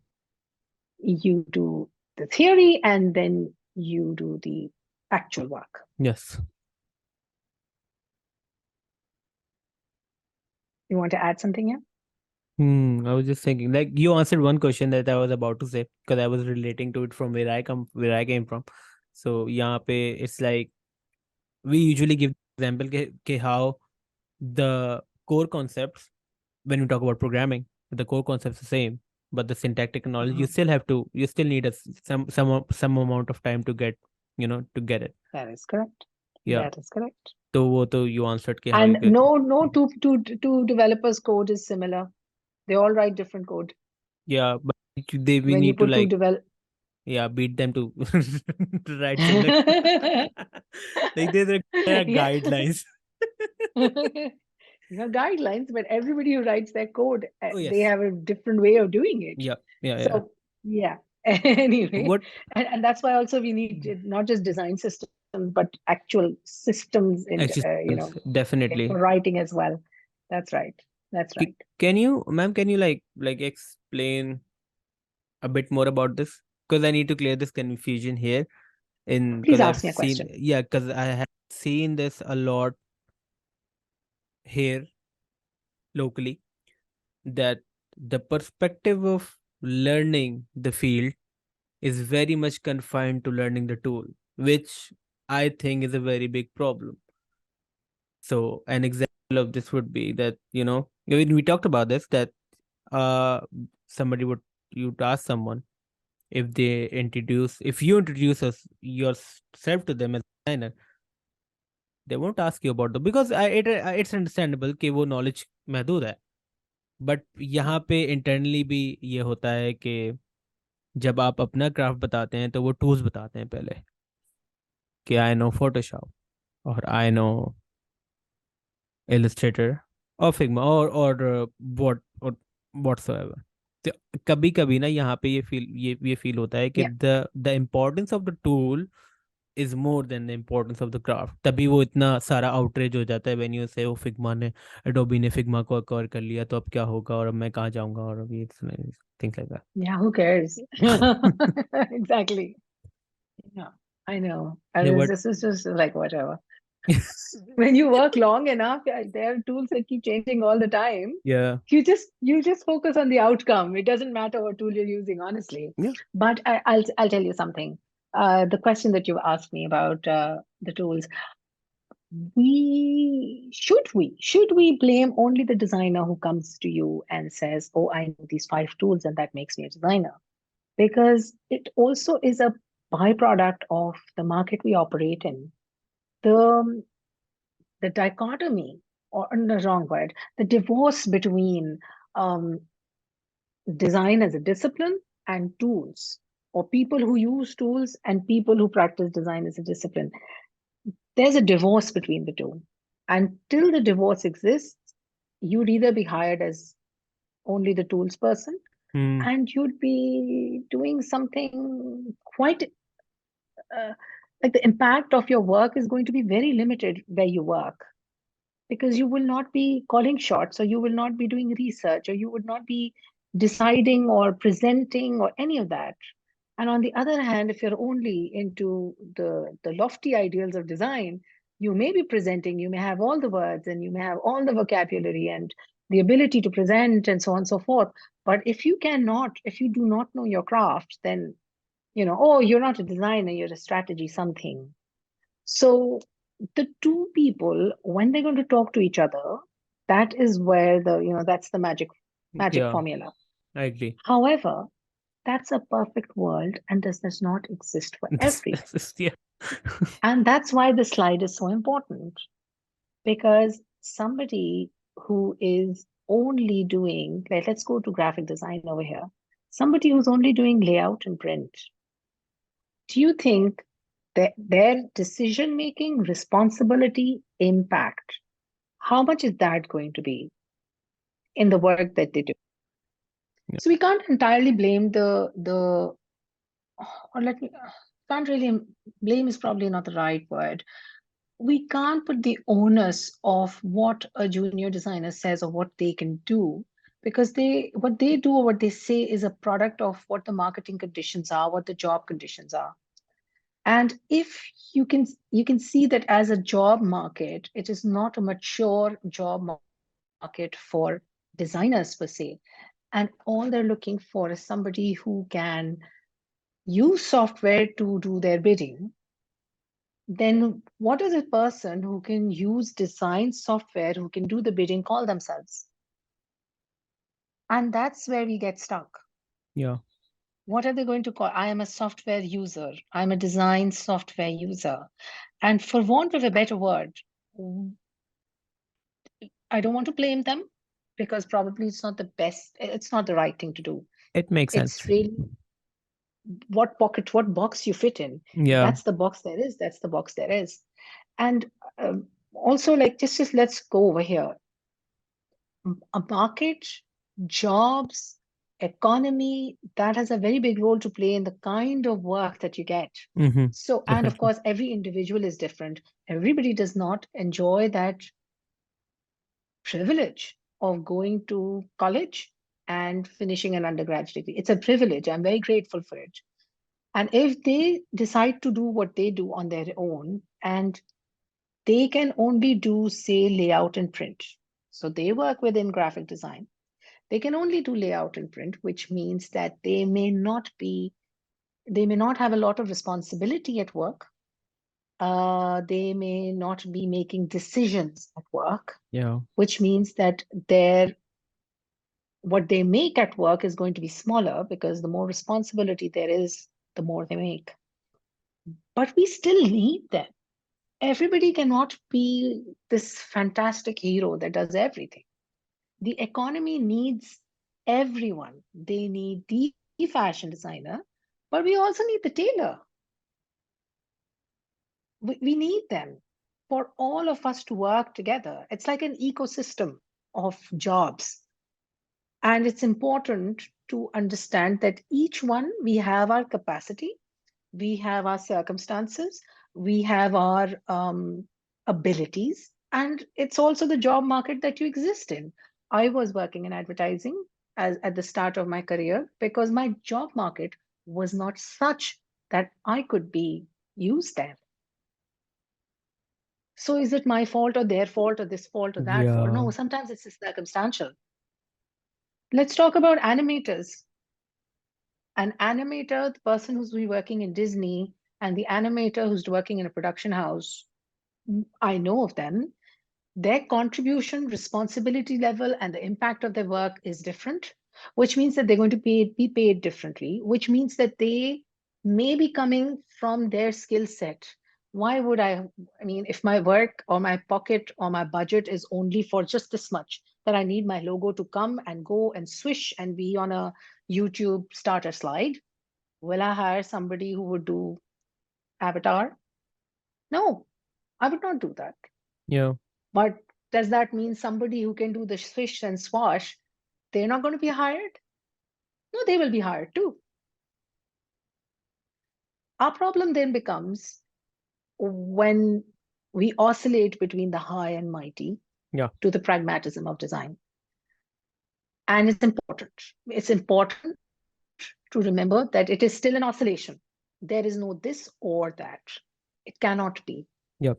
you do the theory and then you do the actual work. Yes. You want to add something here? I was just thinking, like you answered one question that I was about to say because I was relating to it from where I came from. So यहाँ पे it's like we usually give example ke how the core concepts when we talk about programming, the core concepts are the same, but the syntactic knowledge Mhm. you still need some amount of time to get to get it. That is correct. Yeah. That is correct. तो वो तो you answered कि how you And get. no two developers' code is similar. They all write different code. Yeah, but we When you need to put two like develop, beat them to to write similar. Like there are yeah, guidelines. you have guidelines, but everybody who writes their code, Oh they yes. have a different way of doing it. Yeah. So yeah. Anyway, What and that's why also we need not just design systems, but actual systems and existence for definitely. writing as well. That's right. That's right. Can you, ma'am, can you like explain a bit more about this? Because I need to clear this confusion here. In Please because I've ask me a seen, question. yeah, because I have seen this a lot here locally, that the perspective of learning the field is very much confined to learning the tool, which I think is a very big problem. So an example of this would be that, when we talked about this, that uh somebody would you'd ask someone if you introduce yourself to them as a designer, they won't ask you about the because it's understandable कि वो knowledge महदूद है. But यहाँ पे internally भी ये होता है कि जब आप अपना क्राफ्ट बताते हैं तो वो टूल्स बताते हैं पहले कि आई नो फोटोशॉप और आई नो इलस्ट्रेटर और फिग्मा और व्हाटसोएवर. तो कभी कभी ना यहाँ पे ये फील होता है कि Yeah. The importance of the tool is more than the importance of the craft. तभी वो इतना सारा आउटरीच हो जाता है व्हेन यू से वो फिग्मा ने एडोबी ने फिग्मा को एक्वायर कर लिया तो अब क्या होगा और अब मैं कहाँ जाऊंगा और अब ये things like Yeah, who cares? That. Exactly. Yeah, I know. Yeah, And but this is just like whatever. When you work long enough, there are tools that keep changing all the time. yeah, You just focus on the outcome. It doesn't matter what tool you're using, honestly. yeah, But I'll tell you something. The question that you asked me about the tools, we should we blame only the designer who comes to you and says, "Oh, I know these 5 tools, and that makes me a designer," because it also is a byproduct of the market we operate in. The the dichotomy, or the wrong word, the divorce between um, design as a discipline and tools, or people who use tools and people who practice design as a discipline. There's a divorce between the two. Until the divorce exists, you'd either be hired as only the tools person, hmm, and you'd be doing something quite uh, like the impact of your work is going to be very limited where you work, because you will not be calling shots, or you will not be doing research, or you would not be deciding or presenting or any of that. And on the other hand, if you're only into the lofty ideals of design, you may be presenting, you may have all the words, and you may have all the vocabulary and the ability to present, and so on and so forth. But if you do not know your craft, then oh, you're not a designer, you're a strategy something. So the two people, when they're going to talk to each other, that is where that's the magic yeah, formula. I agree. However, that's a perfect world and does not exist for everyone. Yeah, And that's why the slide is so important, because somebody who is only doing, like, let's go to graphic design over here, somebody who's only doing layout and print, do you think that their decision making, responsibility, impact, how much is that going to be in the work that they do? Yeah. So we can't entirely blame the or let me can't really blame is probably not the right word. We can't put the onus of what a junior designer says or what they can do, because what they do or what they say is a product of what the marketing conditions are, what the job conditions are. And if you can see that as a job market, it is not a mature job market for designers per se. And all they're looking for is somebody who can use software to do their bidding. Then what does a person who can use design software, who can do the bidding, call themselves? And that's where we get stuck. Yeah. What are they going to call? I am a software user. I'm a design software user. And for want of a better word, I don't want to blame them, because probably it's not the best, it's not the right thing to do. It makes sense. It's really what pocket, what box you fit in. Yeah. That's the box there is. That's the box there is. And also, like, just let's go over here. A market, jobs, economy, that has a very big role to play in the kind of work that you get. Mm-hmm. So, and of Definitely. course, every individual is different. Everybody does not enjoy that privilege of going to college and finishing an undergraduate degree. It's a privilege. I'm very grateful for it. And if they decide to do what they do on their own, and they can only do, say, layout and print. So they work within graphic design. They can only do layout and print, which means that they may not have a lot of responsibility at work. They may not be making decisions at work, Yeah. which means that what they make at work is going to be smaller, because the more responsibility there is, the more they make. But we still need them. Everybody cannot be this fantastic hero that does everything. The economy needs everyone. They need the fashion designer, but we also need the tailor. We need them for all of us to work together. It's like an ecosystem of jobs. And it's important to understand that each one, we have our capacity, we have our circumstances, we have our abilities, and it's also the job market that you exist in. I was working in advertising at the start of my career because my job market was not such that I could be used there. So is it my fault or their fault or this fault or that fault? Yeah. No, sometimes it's circumstantial. Let's talk about animators. An animator, the person who's been working in Disney, and the animator who's working in a production house, I know of them. Their contribution, responsibility level, and the impact of their work is different, which means that they're going to be paid differently, which means that they may be coming from their skill set. Why would I mean, if my work or my pocket or my budget is only for just this much, that I need my logo to come and go and swish and be on a YouTube starter slide, will I hire somebody who would do avatar? No, I would not do that. Yeah. But does that mean somebody who can do the swish and swash, they're not going to be hired? No, they will be hired too. Our problem then becomes when we oscillate between the high and mighty Yeah. to the pragmatism of design. And it's important. It's important to remember that it is still an oscillation. There is no this or that. It cannot be. Yeah.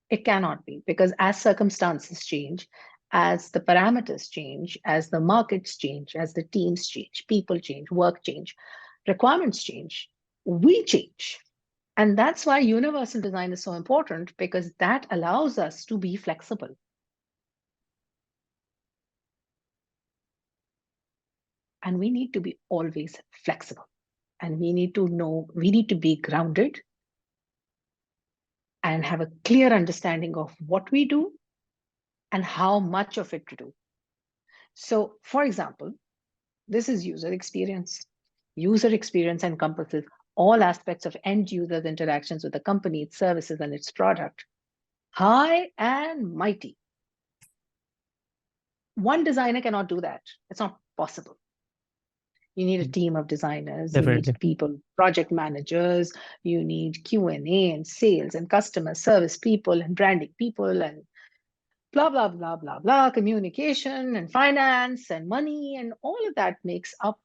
It cannot be, because as circumstances change, as the parameters change, as the markets change, as the teams change, people change, work change, requirements change, we change. And that's why universal design is so important, because that allows us to be flexible. And we need to be always flexible. And we need to know, we need to be grounded. and have a clear understanding of what we do and how much of it to do. So, for example, this is user experience. User experience encompasses all aspects of end users' interactions with the company, its services, and its product. High and mighty. One designer cannot do that. It's not possible. You need a team of designers, you need Definitely. people, project managers, you need Q&A and sales and customer service people and branding people and blah, blah, blah, blah, blah, communication and finance and money, and all of that makes up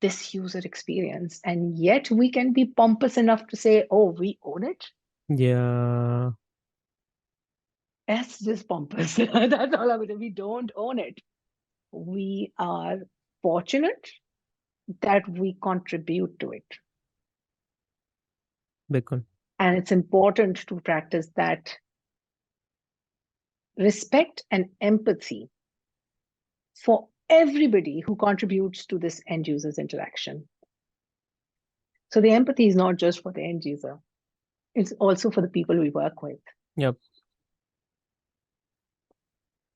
this user experience. And yet we can be pompous enough to say, oh, we own it. Yeah. That's just pompous. That's all I'm going to. We don't own it. We are fortunate that we contribute to it. Bacon. And it's important to practice that respect and empathy for everybody who contributes to this end user's interaction. So the empathy is not just for the end user, it's also for the people we work with. Yep.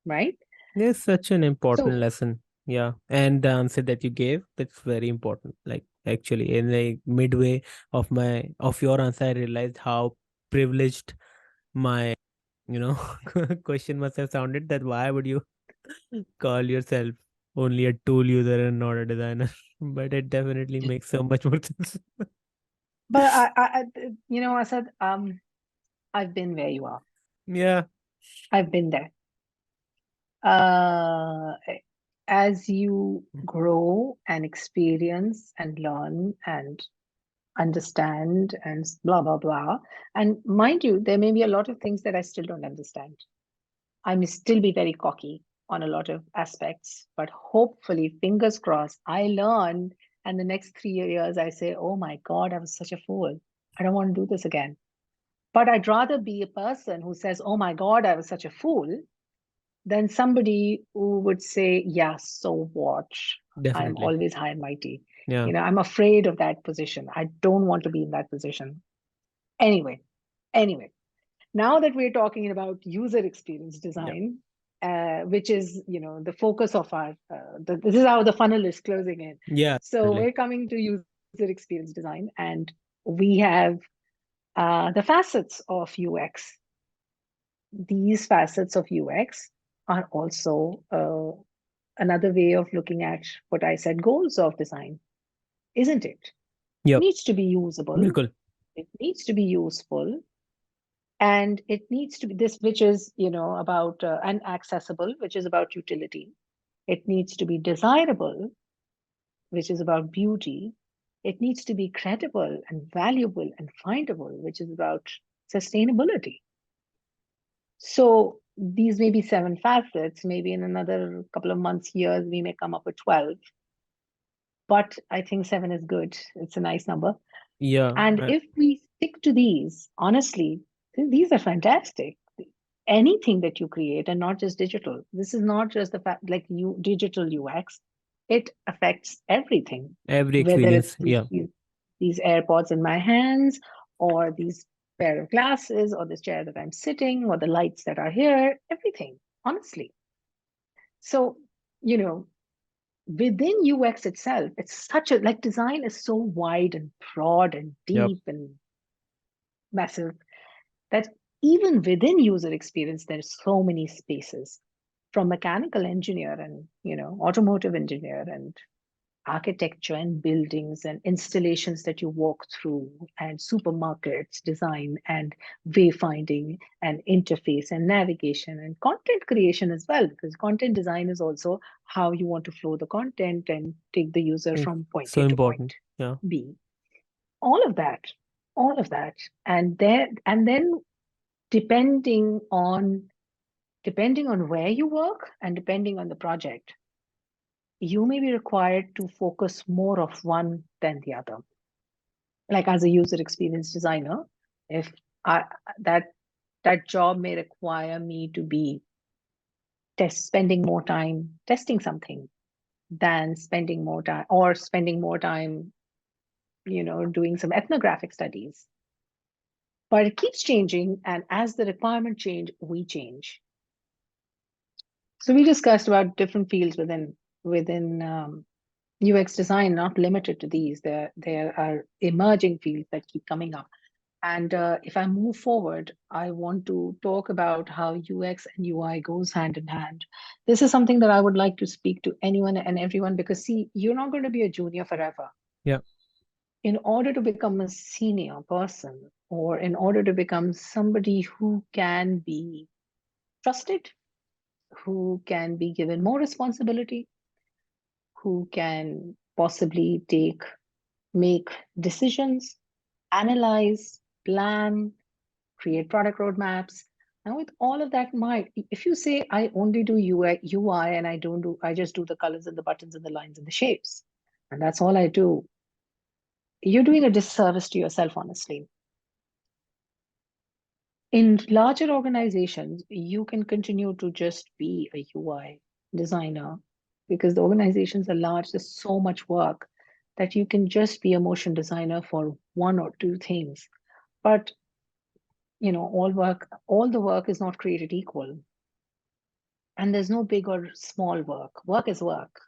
Right? It's such an important So, lesson. Yeah. And the answer that you gave, that's very important. Like actually in the midway of your answer, I realized how privileged my, you know, question must have sounded, that why would you call yourself only a tool user and not a designer? But it definitely makes so much more sense. but I said, I've been where you are. Yeah. I've been there. Uh, as you grow and experience and learn and understand and blah, blah, blah. And mind you, there may be a lot of things that I still don't understand. I may still be very cocky on a lot of aspects, but hopefully, fingers crossed, I learn. And the next 3 years, I say, oh my God, I was such a fool. I don't want to do this again. But I'd rather be a person who says, oh my God, I was such a fool, than somebody who would say, yeah, so what? I'm Definitely. always high and mighty. Yeah. I'm afraid of that position. I don't want to be in that position. Anyway, now that we're talking about user experience Yeah. design, which is, the focus of this is how the funnel is closing in. Yeah. So Definitely. we're coming to user experience design, and we have the facets of UX. These facets of UX are also another way of looking at what I said, goals of design, isn't it? It Yep. needs to be usable, Bilkul. it needs to be useful, and it needs to be this, which is, about and accessible, which is about utility. It needs to be desirable, which is about beauty. It needs to be credible and valuable and findable, which is about sustainability. So these may be 7 facets. Maybe in another couple of months, years, we may come up with 12. But I think 7 is good. It's a nice number. Yeah. And if we stick to these, honestly, these are fantastic. Anything that you create, and not just digital. This is not just the fact like digital UX. It affects everything, Every whether it's experience. Yeah. these AirPods in my hands, or these pair of glasses, or this chair that I'm sitting, or the lights that are here, everything, honestly. So, you know, within UX itself, it's such a like design is so wide and broad and Yep. deep and massive that even within user experience, there's so many spaces, from mechanical engineer and automotive engineer and architecture and buildings and installations that you walk through, and supermarkets design and wayfinding and interface and navigation and content creation as well, because content design is also how you want to flow the content and take the user It's from point so A to point important. Yeah. B. All of that, and then depending on where you work and depending on the project, you may be required to focus more of one than the other. Like as a user experience designer, if I, that job may require me to be spending more time testing something than spending more time doing some ethnographic studies. but it keeps changing, and as the requirement change, we change. So we discussed about different fields within UX design, not limited to these. There are emerging fields that keep coming up. And if I move forward, I want to talk about how UX and UI goes hand in hand. This is something that I would like to speak to anyone and everyone, because see, you're not going to be a junior forever. Yeah. In order to become a senior person, or in order to become somebody who can be trusted, who can be given more responsibility, who can possibly make decisions, analyze, plan, create product roadmaps. Now, with all of that in mind, if you say I only do UI and I just do the colors and the buttons and the lines and the shapes, and that's all I do, you're doing a disservice to yourself, honestly. In larger organizations, you can continue to just be a UI designer because the organizations are large. There's so much work that you can just be a motion designer for one or two things. But all the work is not created equal. And there's no big or small work. Work is work.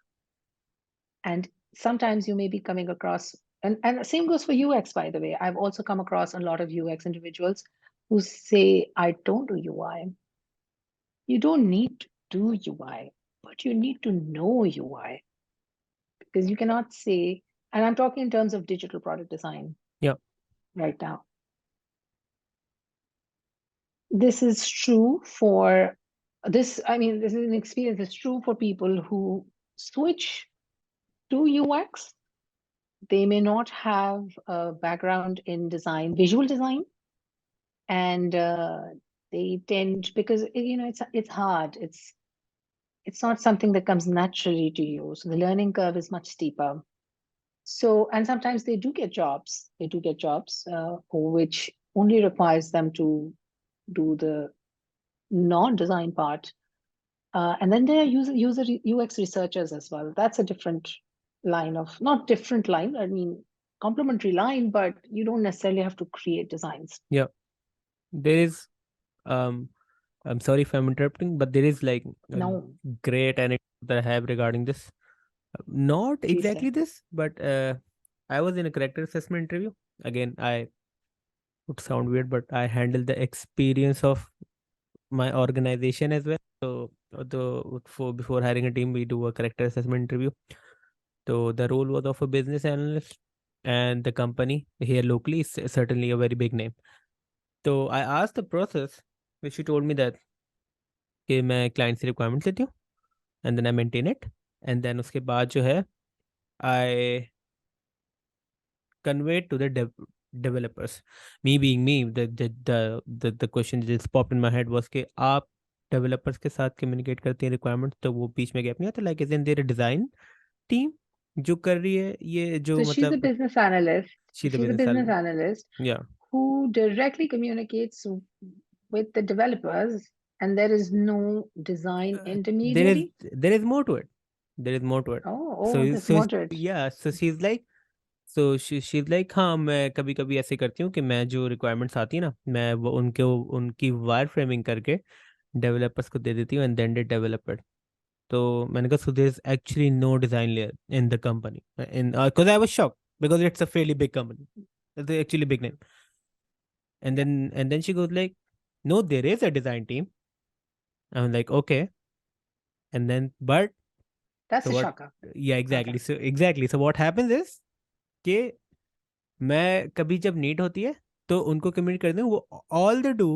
And sometimes you may be coming across, and the same goes for UX, by the way. I've also come across a lot of UX individuals who say, I don't do UI. You don't need to do UI, but you need to know UI, because you cannot say, and I'm talking in terms of digital product design Yeah. right now. This is true for this. I mean, this is an experience. It's true for people who switch to UX. They may not have a background in design, visual design, and they tend, because it's hard. It's not something that comes naturally to you. So the learning curve is much steeper. So, and sometimes they do get jobs. They do get jobs which only requires them to do the non-design part. And then there are user UX researchers as well. That's a different line of, not different line, I mean, complementary line, but you don't necessarily have to create designs. Yeah. There is, I'm sorry if I'm interrupting, but there is like a No, great anecdote that I have regarding this. Not please say. exactly this, but I was in a character assessment interview. Again, I would sound weird, but I handle the experience of my organization as well. So, for before hiring a team, we do a character assessment interview. So the role was of a business analyst, and the company here locally is certainly a very big name. So I asked the process, which she told me that कि मैं client से requirements लेती हूँ and then I maintain it, and then उसके बाद जो है I convey it to the developers. Me being me, the question that just popped in my head was कि आप developers के साथ communicate करते हैं requirements, तो वो बीच में gap नहीं आता, like isn't there a design team जो कर रही है ये जो So she's a मतलब business analyst. she's a She's a business business analyst. analyst Yeah. who directly communicates with the developers, and there is no design There is intermediary. more to it. There is more to it. Oh, this moderate. Yeah, so she's like हाँ मैं कभी कभी ऐसे करती हूँ कि मैं जो रिक्वायरमेंट्स आती है ना मैं वो उनकी वायर फ्रेमिंग करके डेवलपर्स को दे देती हूँ and then they develop it. तो मैंने कहा so there is actually no design layer in the company in because I was shocked because it's a fairly big company. It's actually big name. And then she goes like, no, there is a design team. I'm like, okay. And then, but That's so a what? shocker. Yeah, Okay. exactly. So exactly. So what happens is कि मैं कभी जब need होती है तो उनको communicate कर दूँ वो all they do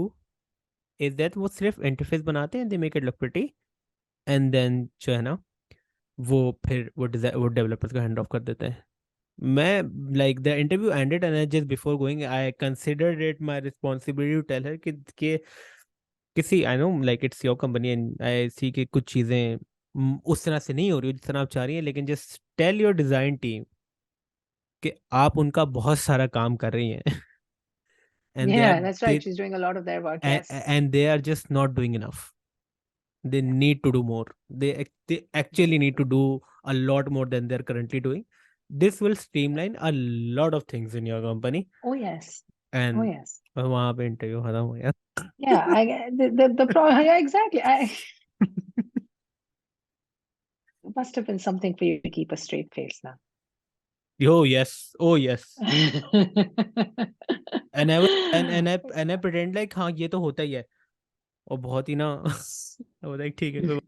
is that वो सिर्फ इंटरफेस बनाते हैं they make it look pretty and then जो है ना वो फिर वो डेवलपर्स को हैंड ऑफ कर देते हैं. मैं like the interview ended and just before going I considered it my responsibility to tell her कि किसी I know like it's your company and I see कि कुछ चीज़ें उस तरह से नहीं हो रही जिस तरह आप चाह रही हैं लेकिन just tell your design team कि आप उनका बहुत सारा काम कर रही हैं and they are Yeah, that's right. they She's doing a lot of their work. Yes. and they are just not doing enough. They need to do more. They actually need to do a lot more than they're currently doing. This will streamline a lot of things in your company. Oh, yes. and yes. वहाँ पे interview खत्म हो गया. Yeah, I get the problem. Yeah, exactly. It must have been something for you to keep a straight face now. Oh yes, oh yes. And I was and I pretend like हाँ ये तो होता ही है, और बहुत ही ना I was like ठीक है कोई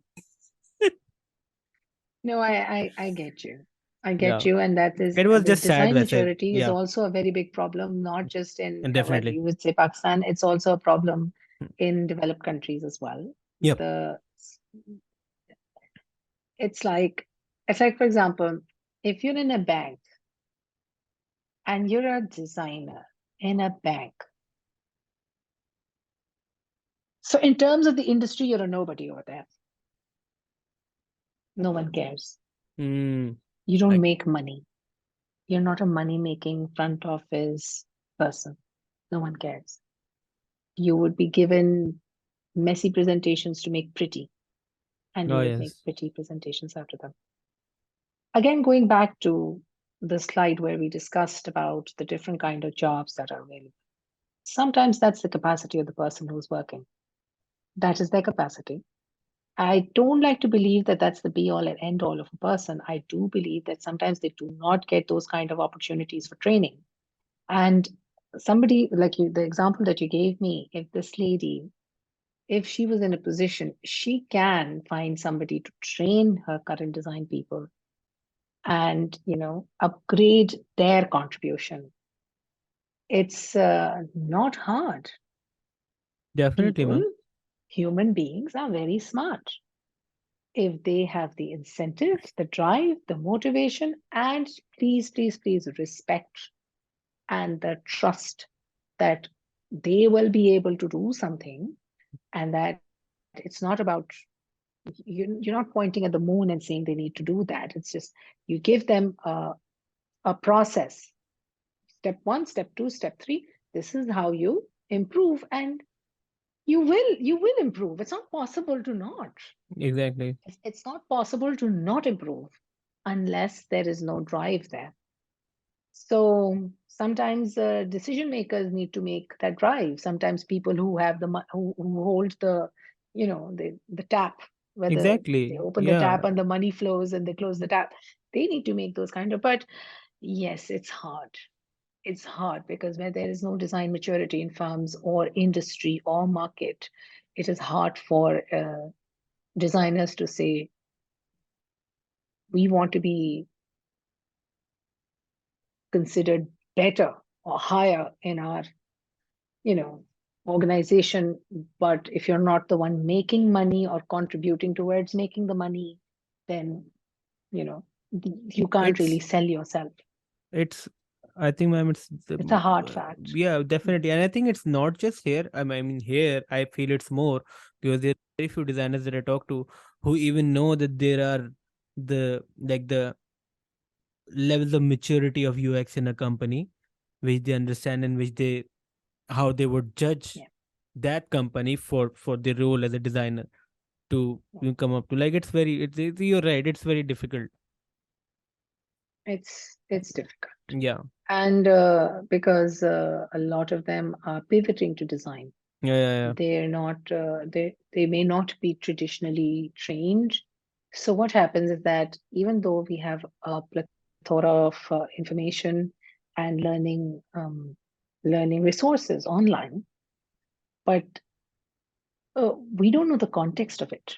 No, I get you. I get yeah, you, and that is it was the just sad design वैसे. maturity is Yeah, also a very big problem, not just in, and well, definitely. you would say Pakistan, it's also a problem in developed countries as well. Yep. The it's like, for example, if you're in a bank and you're a designer in a bank, so in terms of the industry, you're a nobody over there. No one cares. Mm, You don't I, make money. You're not a money making front office person. No one cares. You would be given messy presentations to make pretty, and you oh would make yes, pretty presentations out of them. Again, going back to the slide where we discussed about the different kind of jobs that are available. Sometimes that's the capacity of the person who's working. That is their capacity. I don't like to believe that that's the be all and end all of a person. I do believe that sometimes they do not get those kind of opportunities for training. And somebody like you, the example that you gave me, if this lady, if she was in a position, she can find somebody to train her current design people and, upgrade their contribution. It's not hard. definitely, People, ma'am. human beings are very smart. If they have the incentive, the drive, the motivation, and please, please, please respect and the trust that they will be able to do something, and that it's not about you're not pointing at the moon and saying they need to do that. It's just you give them a process. Step one, step two, step three. This is how you improve, and you will improve. It's not possible to not. Exactly. It's not possible to not improve unless there is no drive there. So sometimes decision makers need to make that drive. Sometimes people who have who hold the, the tap, whether they Exactly. open the Yeah. tap and the money flows and they close the tap, they need to make those kind of. But yes, it's hard. It's hard because where there is no design maturity in firms or industry or market, it is hard for designers to say, we want to be considered better or higher in our, you know, organization. But if you're not the one making money or contributing towards making the money, then, you know, you can't really It's sell yourself. it's I think, ma'am, it's It's a hard fact. yeah, definitely. And I think it's not just here. I mean, here I feel it's more, because there are very few designers that I talk to who even know that there are the levels of maturity of UX in a company, which they understand, and which they how they would judge Yeah. that company for the role as a designer to come up to. Like, you're right, it's very difficult. It's difficult. Yeah. And because a lot of them are pivoting to design. Yeah, yeah, yeah. They're not they may not be traditionally trained. So what happens is that even though we have a plethora of information and learning resources online, but we don't know the context of it.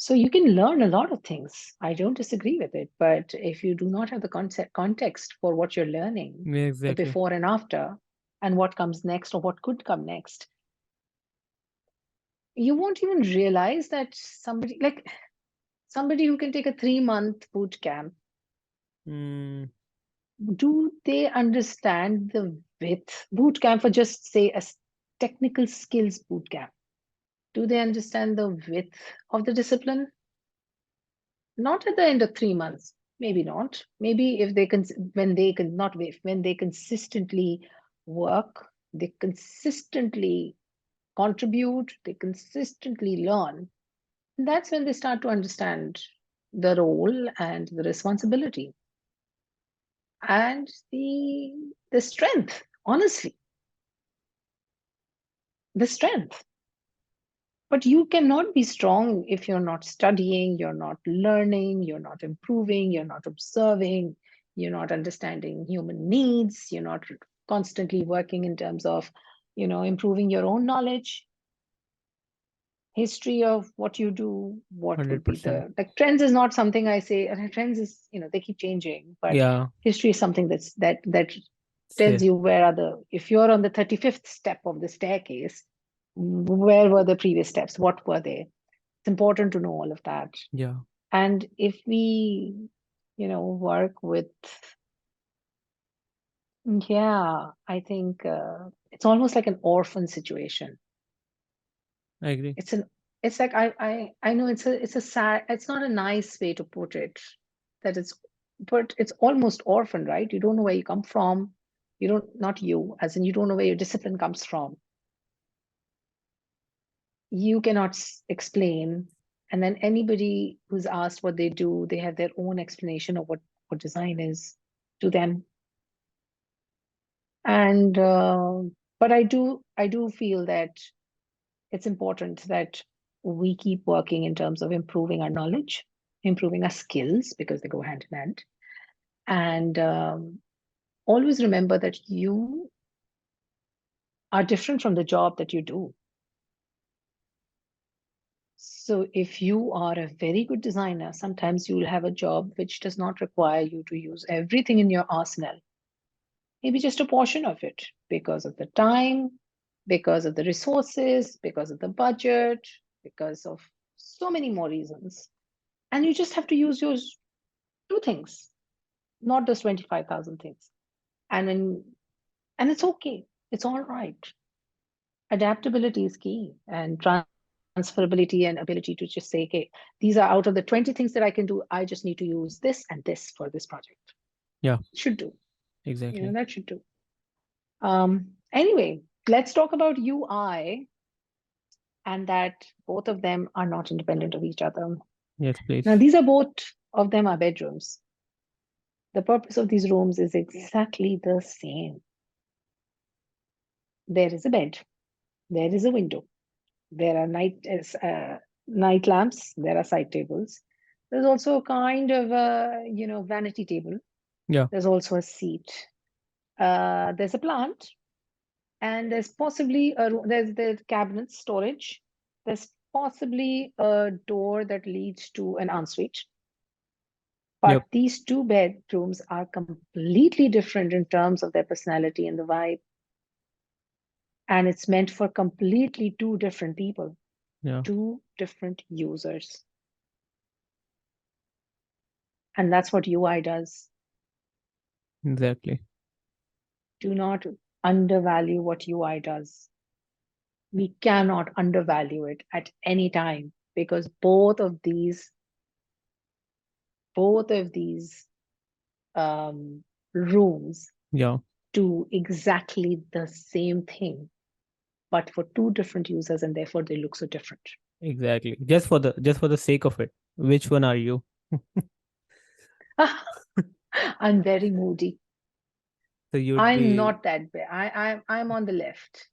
So you can learn a lot of things. I don't disagree with it, but if you do not have the context for what you're learning, Yeah, the exactly. before and after, and what comes next or what could come next, you won't even realize that somebody who can take a 3-month boot camp, Mm, do they understand the width boot camp for just say a technical skills boot camp? Do they understand the width of the discipline? Not at the end of 3 months. Maybe not. Maybe if they can, when they can not when they consistently work, they consistently contribute, they consistently learn. That's when they start to understand the role and the responsibility and the strength honestly, the strength. But you cannot be strong if you're not studying, you're not learning, you're not improving, you're not observing, you're not understanding human needs, you're not constantly working in terms of, improving your own knowledge, history of what you do, what would be 100%. the like trends is not something I say, and trends is, they keep changing, but Yeah. history is something that tells Say, you where are if you're on the 35th step of the staircase, where were the previous steps? What were they? It's important to know all of that. yeah. And if we, work with, yeah, I think it's almost like an orphan situation. I agree. It's an, it's like I know it's a sad, it's not a nice way to put it, that but it's almost orphan, right? You don't know where you come from. You don't, not you, as in you don't know where your discipline comes from. You cannot explain, and then anybody who's asked what they do, they have their own explanation of what design is to them. And but I do feel that it's important that we keep working in terms of improving our knowledge, improving our skills, because they go hand in hand. And always remember that you are different from the job that you do. So if you are a very good designer, sometimes you'll have a job which does not require you to use everything in your arsenal, maybe just a portion of it, because of the time, because of the resources, because of the budget, because of so many more reasons. And you just have to use your two things, not those 25,000 things. And then, and it's okay. It's all right. Adaptability is key, and transferability and ability to just say, okay, these are out of the 20 things that I can do. I just need to use this and this for this project. Yeah. Should do. Exactly. That should do. Anyway, let's talk about UI, and that both of them are not independent of each other. Yes, Now, please. these are both of them are bedrooms. The purpose of these rooms is exactly the same. There is a bed, there is a window, there are night lamps, there are side tables. There's also a kind of a, vanity table. Yeah. There's also a seat. There's a plant, and there's possibly there's the cabinet storage. There's possibly a door that leads to an ensuite. But Yep. these two bedrooms are completely different in terms of their personality and the vibe. And it's meant for completely two different people, Yeah. two different users. And that's what UI does. Exactly. Do not undervalue what UI does. We cannot undervalue it at any time, because both of these rooms Yeah. do exactly the same thing, but for two different users, and therefore they look so different. Exactly. Just for the sake of it. Which one are you? I'm very moody. So you'd I'm be, not that bad. I'm on the left.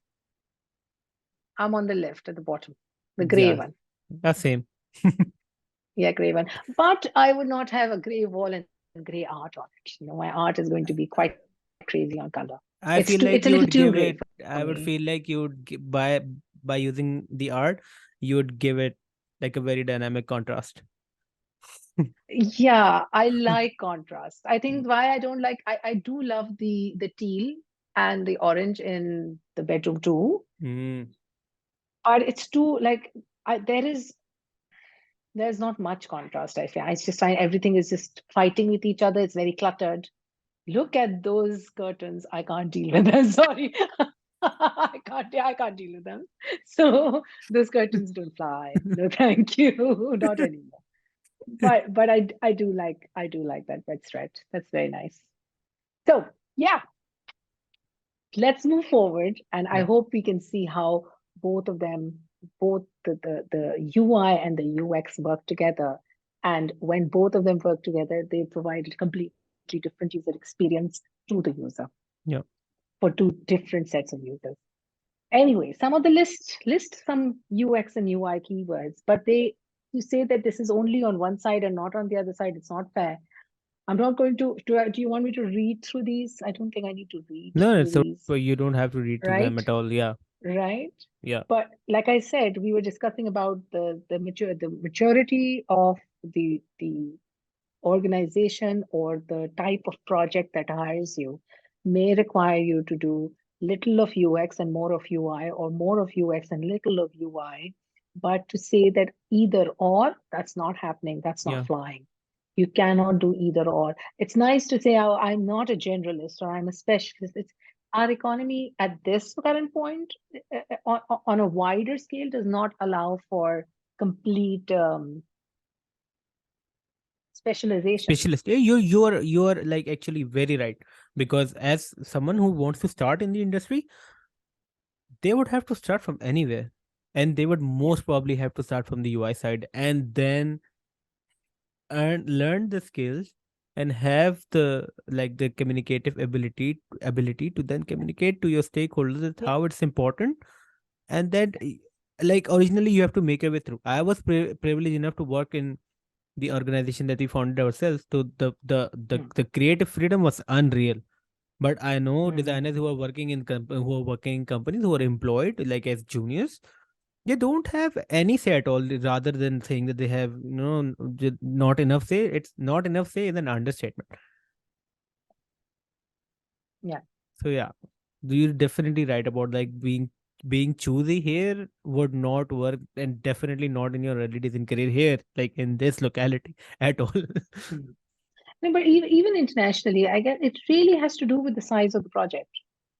I'm on the left at the bottom, the gray yeah, one. the same. Yeah, gray one. But I would not have a gray wall and gray art on it. My art is going to be quite crazy on color. I feel It's like a you little would too give gray it, for I would me. feel like you would by using the art, you would give it like a very dynamic contrast. Yeah, I like contrast. I think why I don't like, I do love the teal and the orange in the bedroom too, Mm, but it's too like there's not much contrast. I just find everything is just fighting with each other. It's very cluttered. Look at those curtains. I can't deal with them. Sorry. I can't deal with them. So those curtains don't fly. No, thank you. Not anymore. But I do like that bedspread. That's very nice. So yeah, let's move forward, and I yeah, hope we can see how both of them, both the UI and the UX work together. And when both of them work together, they provide a completely different user experience to the user. yeah. for two different sets of users. Anyway, some of the list some UX and UI keywords, but they you say that this is only on one side and not on the other side. It's not fair. I'm not going to. Do you want me to read through these? I don't think I need to read No, through it's so these, you don't have to read to them right? at all. Yeah, Right. yeah, But like I said, we were discussing about the maturity of the organization or the type of project that hires you may require you to do little of UX and more of UI, or more of UX and little of UI. But to say that either or, that's not happening. That's not yeah. flying. You cannot do either or. It's nice to say, oh, I'm not a generalist or I'm a specialist. It's our economy at this current point, on a wider scale, does not allow for complete specialization. Specialist. Yeah, you're like actually very right, because as someone who wants to start in the industry, they would have to start from anywhere, and they would most probably have to start from the UI side, and then and learn the skills and have the like the communicative ability to then communicate to your stakeholders that Yeah. how it's important, and that like originally you have to make your way through. I was privileged enough to work in the organization that we founded ourselves, so Hmm. the creative freedom was unreal. But I know Hmm. designers who are working in who are working in companies who are employed like as juniors, they don't have any say at all, rather than saying that they have, not enough say. It's not enough say is an understatement. Yeah. So yeah, you're definitely right about like being choosy here would not work, and definitely not in your early days in career here, like in this locality at all. Hmm. No, but even internationally, I guess it really has to do with the size of the project.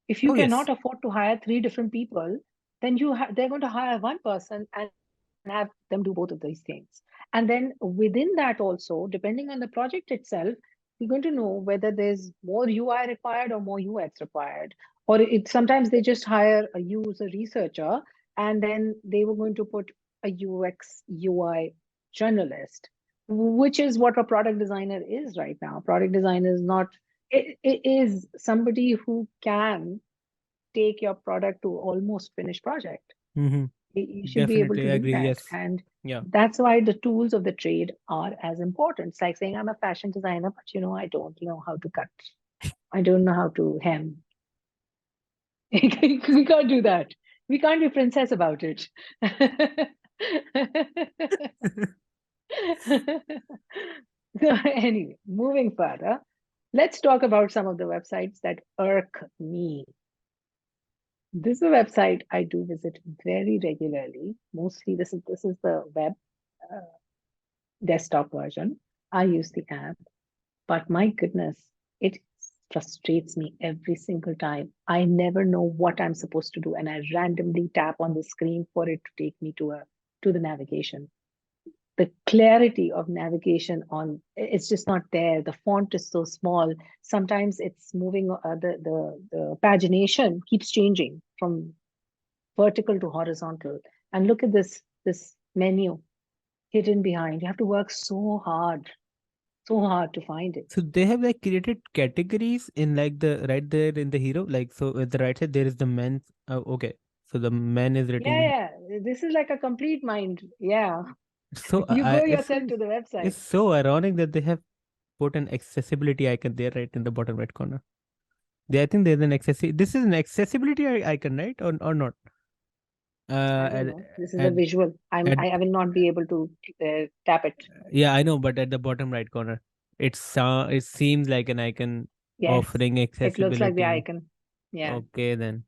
If you Oh yes. cannot afford to hire three different people, then they're going to hire one person and have them do both of these things. And then within that also, depending on the project itself, you're going to know whether there's more UI required or more UX required. Or sometimes they just hire a user researcher and then they were going to put a UX UI journalist, which is what a product designer is right now. Product designer is not, it is somebody who can take your product to almost finished project. Hmm. You should be able Definitely to do agree. that. Yes. And Yeah. that's why the tools of the trade are as important. It's like saying, I'm a fashion designer, but I don't know how to cut. I don't know how to hem. We can't do that. We can't be princess about it. So anyway, moving further, let's talk about some of the websites that irk me. This is a website I do visit very regularly. Mostly, this is the web uh, desktop version. I use the app, but my goodness, it frustrates me every single time. I never know what I'm supposed to do, and I randomly tap on the screen for it to take me to the navigation. The clarity of navigation on it's just not there. The font is so small. Sometimes it's moving. The pagination keeps changing from vertical to horizontal. And look at this menu hidden behind. You have to work so hard to find it. So they have like created categories in like the right there in the hero. Like so at the right side there is the men's. Okay, so the men is Yeah, written. yeah. This is like a complete mind. Yeah. So You I go yourself it's, to the website. it's so ironic that they have put an accessibility icon there right in the bottom right corner. I think there's an this is an accessibility icon, right? Or not? I don't At, know. This is a at visual. at I will not be able to tap it. yeah, I know, but at the bottom right corner, it seems like an icon Yes. offering It looks like the accessibility. icon. Yeah. Okay then.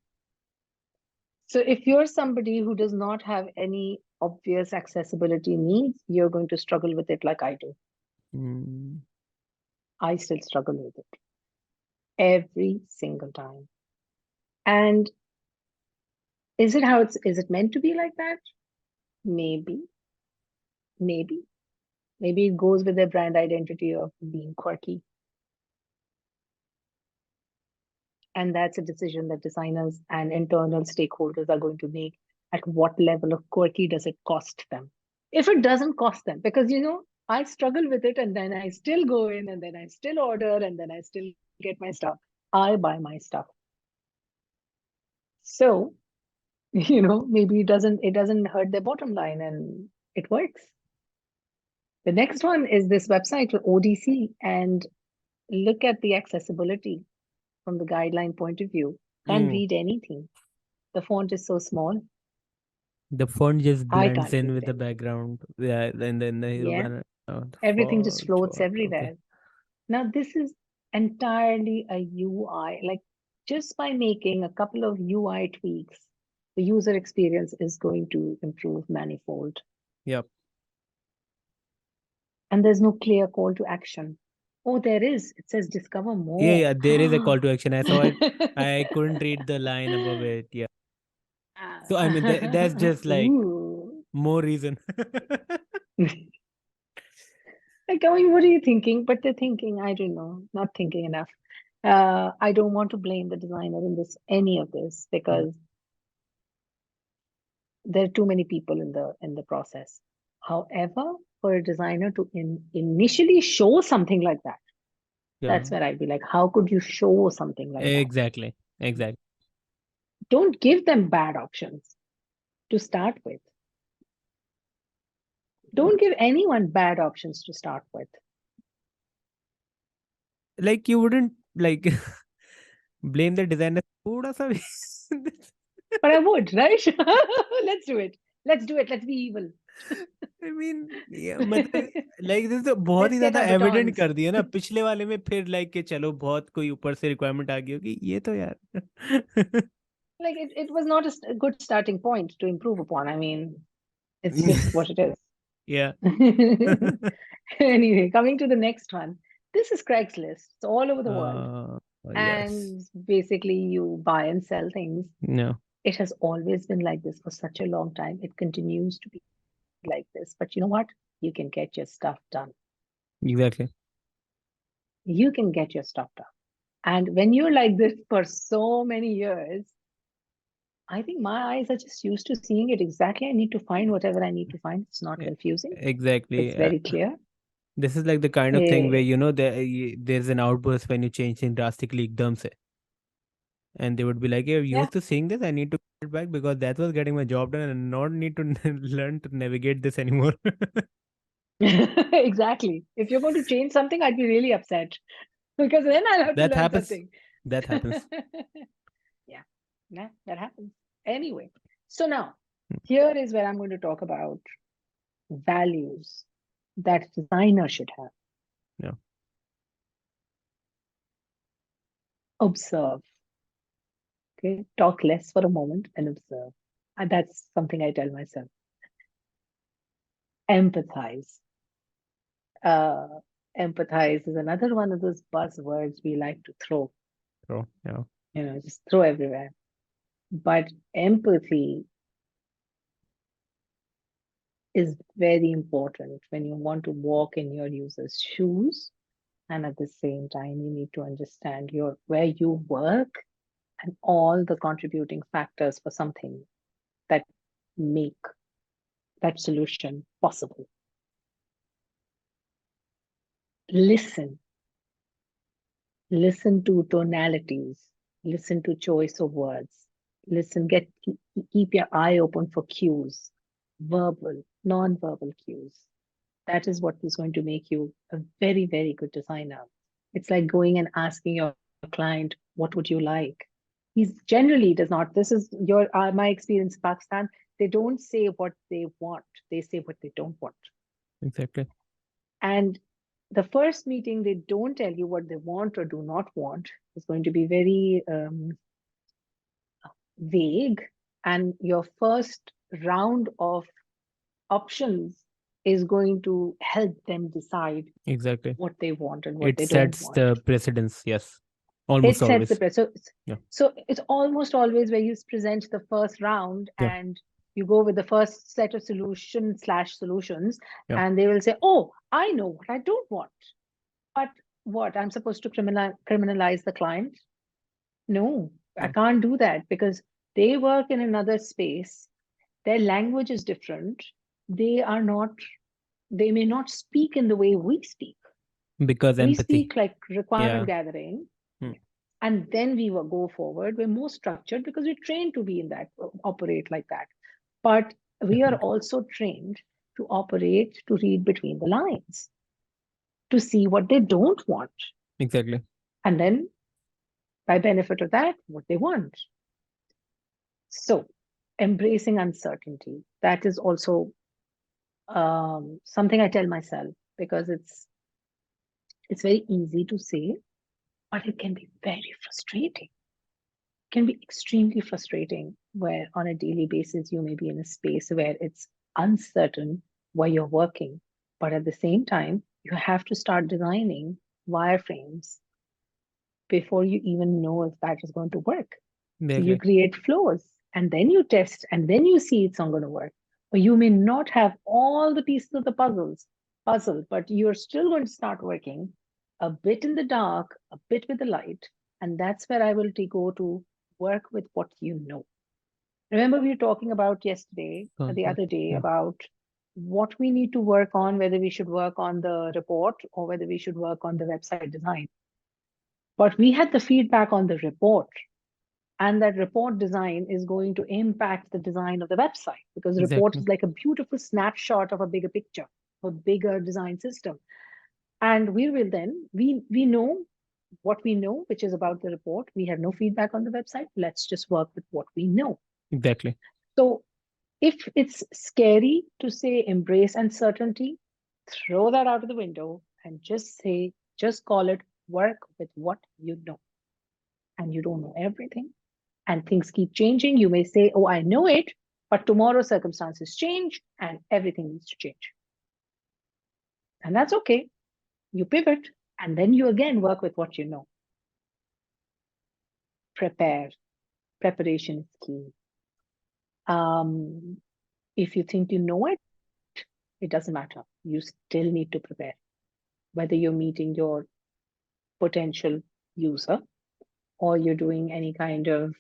So if you're somebody who does not have any obvious accessibility needs, you're going to struggle with it like I do. Mm. I still struggle with it every single time. And is it meant to be like that? Maybe, maybe, maybe it goes with their brand identity of being quirky. And that's a decision that designers and internal stakeholders are going to make. At what level of quirky does it cost them? If it doesn't cost them, because I struggle with it and then I still go in and then I still order and then I still get my stuff. I buy my stuff. So, maybe it doesn't hurt their bottom line and it works. The next one is this website for ODC, and look at the accessibility from the guideline point of view. Can't Mm. read anything. The font is so small. The font just I blends can't in read with the anything. background. Yeah, and then the hero Yeah. banner. Oh, the Everything just font. floats What? Okay. everywhere. Now, this is entirely a UI. Like, just by making a couple of UI tweaks, the user experience is going to improve manifold. Yep. And there's no clear call to action. Oh, there is. It says discover Yeah, more. yeah. There is a call to action. I saw it. I couldn't read the line above it. Yeah. So I mean, that's just like Ooh. more reason. Like, I mean, what are you thinking? But they're thinking, I don't know, not thinking enough. I don't want to blame the designer in any of this, Mm. because there are too many people in the process. However, for a designer to initially show something like that, Yeah. that's where I'd be like, how could you show something like that? Exactly. Exactly. Don't give them bad options to start with. Don't give anyone bad options to start with. Like you wouldn't like blame the designer. थोड़ा सा भी. But I would, right? Let's do it. Let's do it. Let's be evil. I mean, yeah, मतलब like this तो बहुत ही Let's get ज्यादा our evident batons. कर दिया ना पिछले वाले में फिर like कि चलो बहुत कोई ऊपर से रिक्वायरमेंट आ गई होगी ये तो यार. Like, it was not a good starting point to improve upon. I mean, it's just what it is. Yeah. Anyway, coming to the next one. This is Craigslist. It's all over the world. uh, yes. And basically, you buy and sell things. No. It has always been like this for such a long time. It continues to be like this. But you know what? You can get your stuff done. Exactly. You can get your stuff done. And when you're like this for so many years, I think my eyes are just used to seeing it exactly. I need to find whatever I need to find. It's not E- confusing. It's Exactly. very clear. This is like the kind of thing where Eh, there's an outburst when you change things drastically एकदम से. And they would be like, "You're yeah, used to seeing this. I need to get it back because that was getting my job done, and not need to learn to navigate this anymore." exactly. If you're going to change something, I'd be really upset because then I'll have to That learn happens. something. That happens. Yeah, yeah, that happens. Anyway, so now here is where I'm going to talk about values that designer should have. Yeah. Observe. Okay, talk less for a moment and observe. And that's something I tell myself. Empathize. Uh, empathize is another one of those buzzwords we like to throw, So yeah. just throw everywhere. But empathy is very important when you want to walk in your user's shoes. And at the same time, you need to understand where you work and all the contributing factors for something that make that solution possible. Listen. Listen to tonalities. Listen to choice of words. Listen, keep your eye open for cues, verbal, non-verbal cues. That is what is going to make you a very, very good designer. It's like going and asking your client, what would you like? He generally does not. This is my experience in Pakistan. They don't say what they want. They say what they don't want. Exactly. And the first meeting, they don't tell you what they want or do not want. It's going to be very vague. And your first round of options is going to help them decide Exactly. what they want and what It they don't sets want. the precedence. Yes. It Almost sets the always. precedent. Yeah. So it's almost always where you present the first round Yeah. and you go with the first set of solutions, Yeah. and they will say, "Oh, I know what I don't want." But what? I'm supposed to criminalize the client? No, I No. can't do that because they work in another space. Their language is different. They are not, they may not speak in the way we speak. Because We empathy. speak like requirement Yeah. gathering. Hmm. And then we will go forward. We're more structured because we're trained to be in that, operate like that. But we are Definitely. also trained to operate, to read between the lines, to see what they don't want. Exactly. And then, by benefit of that, what they want. So, embracing uncertainty, that is also something I tell myself because it's very easy to say, but it can be very frustrating. Can be extremely frustrating where on a daily basis you may be in a space where it's uncertain where you're working, but at the same time you have to start designing wireframes before you even know if that is going to work. So you Exactly. create flows and then you test and then you see it's not going to work. Or you may not have all the pieces of the puzzle, but you're still going to start working a bit in the dark, a bit with the light. And that's where I will go to work with what you know. Remember, we were talking about yesterday, the Concept. other day, Yeah. about what we need to work on, whether we should work on the report or whether we should work on the website design. But we had the feedback on the report, and that report design is going to impact the design of the website because the report Exactly. is like a beautiful snapshot of a bigger picture, a bigger design system. And we will then, we know what we know, which is about the report. We have no feedback on the website. Let's just work with what we know. Exactly. So if it's scary to say embrace uncertainty, throw that out of the window and just call it work with what you know. And you don't know everything. And things keep changing. You may say, oh, I know it, but tomorrow circumstances change and everything needs to change. And that's okay. You pivot and then you again work with what you know. Prepare. Preparation is key. Um, if you think you know it, it doesn't matter. You still need to prepare. Whether you're meeting your potential user or you're doing any kind of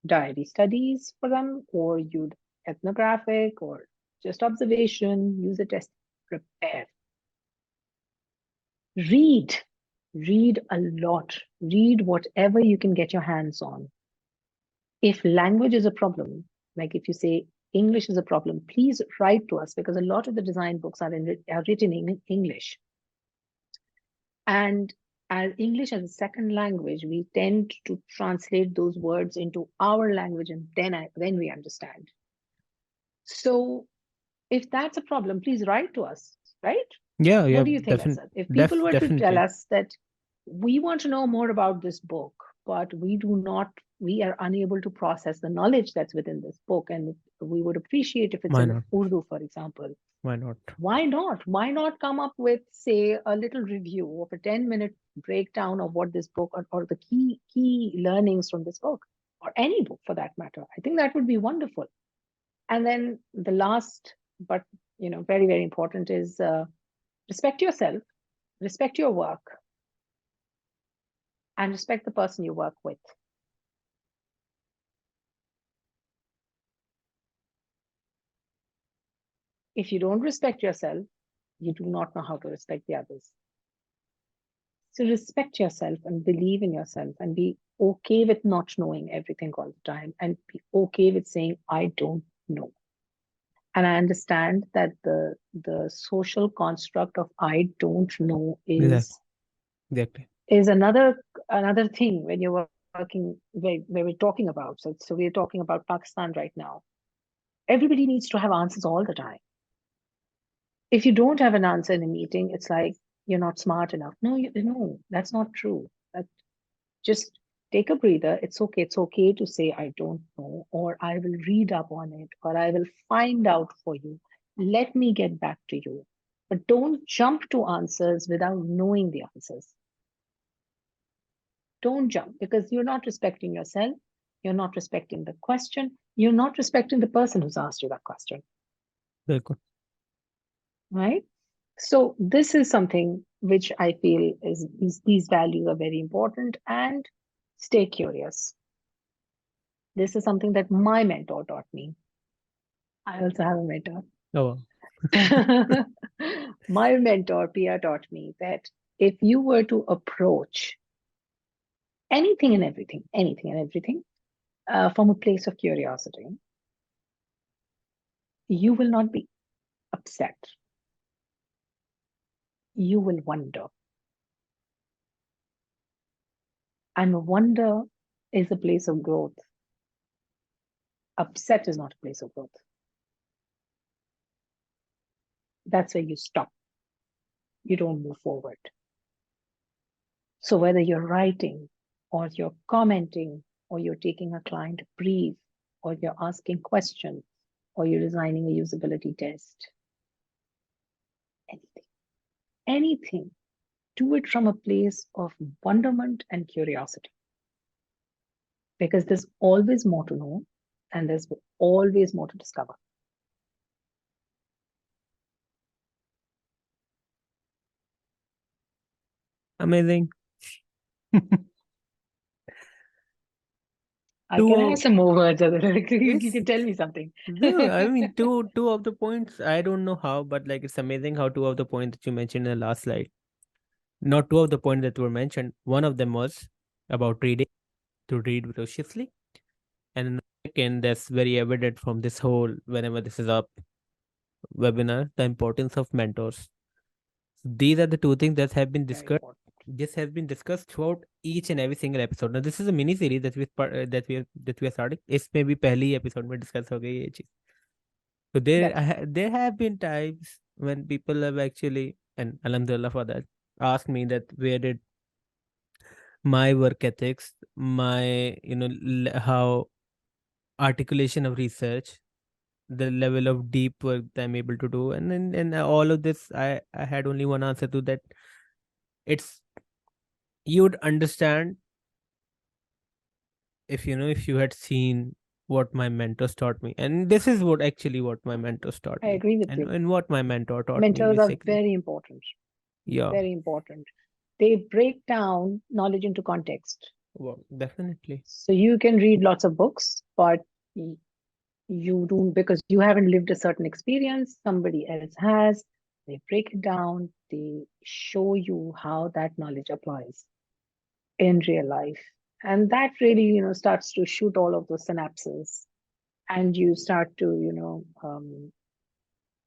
diary studies for them, or you ethnographic or just observation, user test, prepare. Read, read a lot, read whatever you can get your hands on. If language is a problem, like if you say English is a problem, please write to us because a lot of the design books are written in English. And as English as a second language, we tend to translate those words into our language and then we understand. So if that's a problem, please write to us, right? Yeah. Yeah. What do you think, Asad? If people were to tell Definitely. us that we want to know more about this book, but we are unable to process the knowledge that's within this book, and we would appreciate if it's Why in not? Urdu, for example. Why not? Why not? Why not come up with, say, a little review of a 10-minute breakdown of what this book or the key learnings from this book, or any book for that matter? I think that would be wonderful. And then the last, but very, very important is respect yourself, respect your work, and respect the person you work with. If you don't respect yourself, you do not know how to respect the others. So respect yourself and believe in yourself and be okay with not knowing everything all the time and be okay with saying, I don't know. And I understand that the social construct of I don't know Exactly. Exactly. is another thing when you're working where we're talking about. So we're talking about Pakistan right now. Everybody needs to have answers all the time. If you don't have an answer in a meeting, it's like you're not smart enough. No, that's not true. Just take a breather. It's okay. It's okay to say, I don't know, or I will read up on it, or I will find out for you. Let me get back to you. But don't jump to answers without knowing the answers. Don't jump because you're not respecting yourself. You're not respecting the question. You're not respecting the person who's asked you that question, Very good. right? So this is something which I feel is these values are very important, and stay curious. This is something that my mentor taught me. I also have a mentor. Oh, My mentor, Pia, taught me that if you were to approach anything and everything, from a place of curiosity, you will not be upset. You will wonder. And wonder is a place of growth. Upset is not a place of growth. That's where you stop. You don't move forward. So whether you're writing or you're commenting or you're taking a client brief or you're asking questions or you're designing a usability test, anything, do it from a place of wonderment and curiosity. Because there's always more to know and there's always more to discover. Amazing. Can I have some more words? You can tell me something. No, I mean two of the points. I don't know how, but like it's amazing how two of the points that you mentioned in the last slide. Not two of the points that were mentioned. One of them was about reading, to read voraciously, and second, that's very evident from this whole whenever this is up webinar, the importance of mentors. These are the two things that have been discussed. This has been discussed throughout each and every single episode. Now, this is a mini series that we are starting. It's maybe पहली episode में discuss हो गई ये चीज. So there have been times when people have actually, and alhamdulillah for that, asked me that where did my work ethics, my how articulation of research, the level of deep work that I'm able to do, and then and all of this, I had only one answer to that. It's you'd understand if you had seen what my mentors taught me, and this is what my mentors taught I me, agree with you. and what my mentor taught me Mentors are basically. very important. Yeah, Very important. They break down knowledge into context. well, definitely. So you can read lots of books, but you don't, because you haven't lived a certain experience, somebody else has. They break it down, they show you how that knowledge applies in real life. And that really, starts to shoot all of those synapses. And you start to,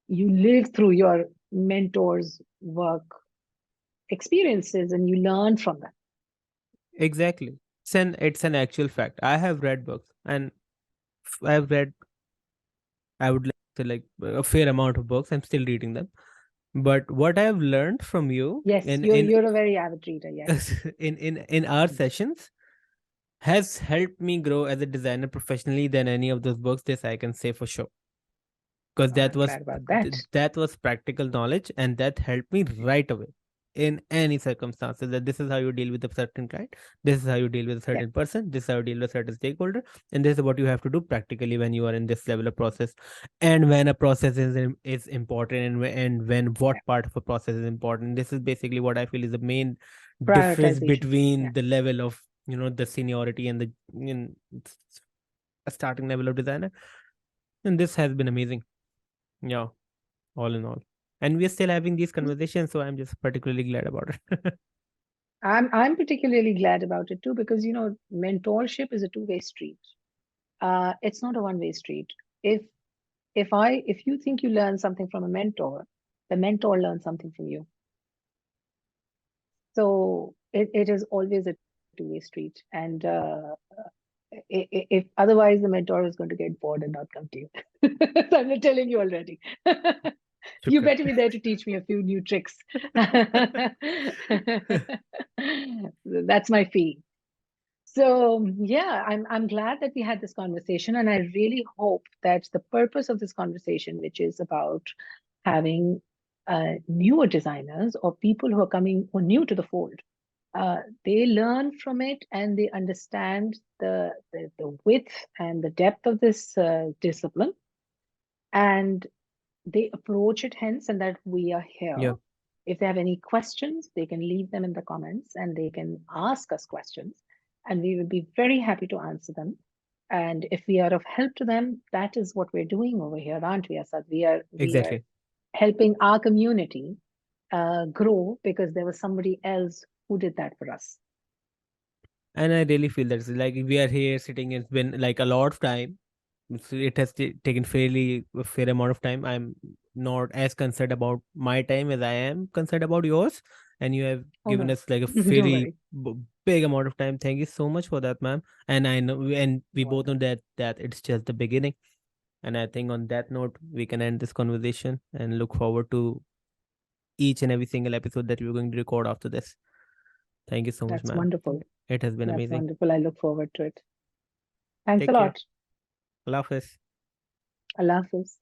you live through your mentor's work experiences and you learn from them. Exactly. It's an actual fact. I have read books, and I've read, I would like a fair amount of books. I'm still reading them. But what I've learned from you Yes, you're a very avid reader. Yes, in our sessions has helped me grow as a designer professionally than any of those books. This I can say for sure, because I'm glad about that. that was practical knowledge, and that helped me right away in any circumstances, that this is how you deal with a certain client, this is how you deal with a Yeah, certain person, this is how you deal with a certain stakeholder, and this is what you have to do practically when you are in this level of process, and when a process is important, and when what yeah. part of a process is important. This is basically what I feel is the main difference Prioritization. between Yeah, the level of the seniority and the a starting level of designer, and this has been amazing. Yeah, all in all. And we're still having these conversations, so I'm just particularly glad about it. I'm particularly glad about it too because mentorship is a two-way street. It's not a one-way street. If if you think you learn something from a mentor, the mentor learns something from you. So it is always a two-way street. And if otherwise, the mentor is going to get bored and not come to you. So I'm telling you already. You Shukran. better be there to teach me a few new tricks. That's my fee. So yeah, I'm glad that we had this conversation, and I really hope that the purpose of this conversation, which is about having newer designers or people who are coming or new to the fold, they learn from it and they understand the width and the depth of this discipline, and they approach it hence, and that we are here. Yeah, If they have any questions, they can leave them in the comments and they can ask us questions, and we will be very happy to answer them. And if we are of help to them, that is what we're doing over here, aren't we, Asad? We are exactly. helping our community grow because there was somebody else who did that for us. And I really feel that it's like we are here sitting. It's been like a lot of time. It has taken fairly a fair amount of time. I'm not as concerned about my time as I am concerned about yours, and you have Oh given no, us like a don't fairly worry. big amount of time. Thank you so much for that, ma'am. And I know, and we You're both know welcome. that it's just the beginning. And I think on that note, we can end this conversation and look forward to each and every single episode that we're going to record after this. Thank you so much, That's ma'am. wonderful. It has been That's amazing. wonderful. I look forward to it. Thanks a Take care. lot. Allah Hafiz. Allah Hafiz.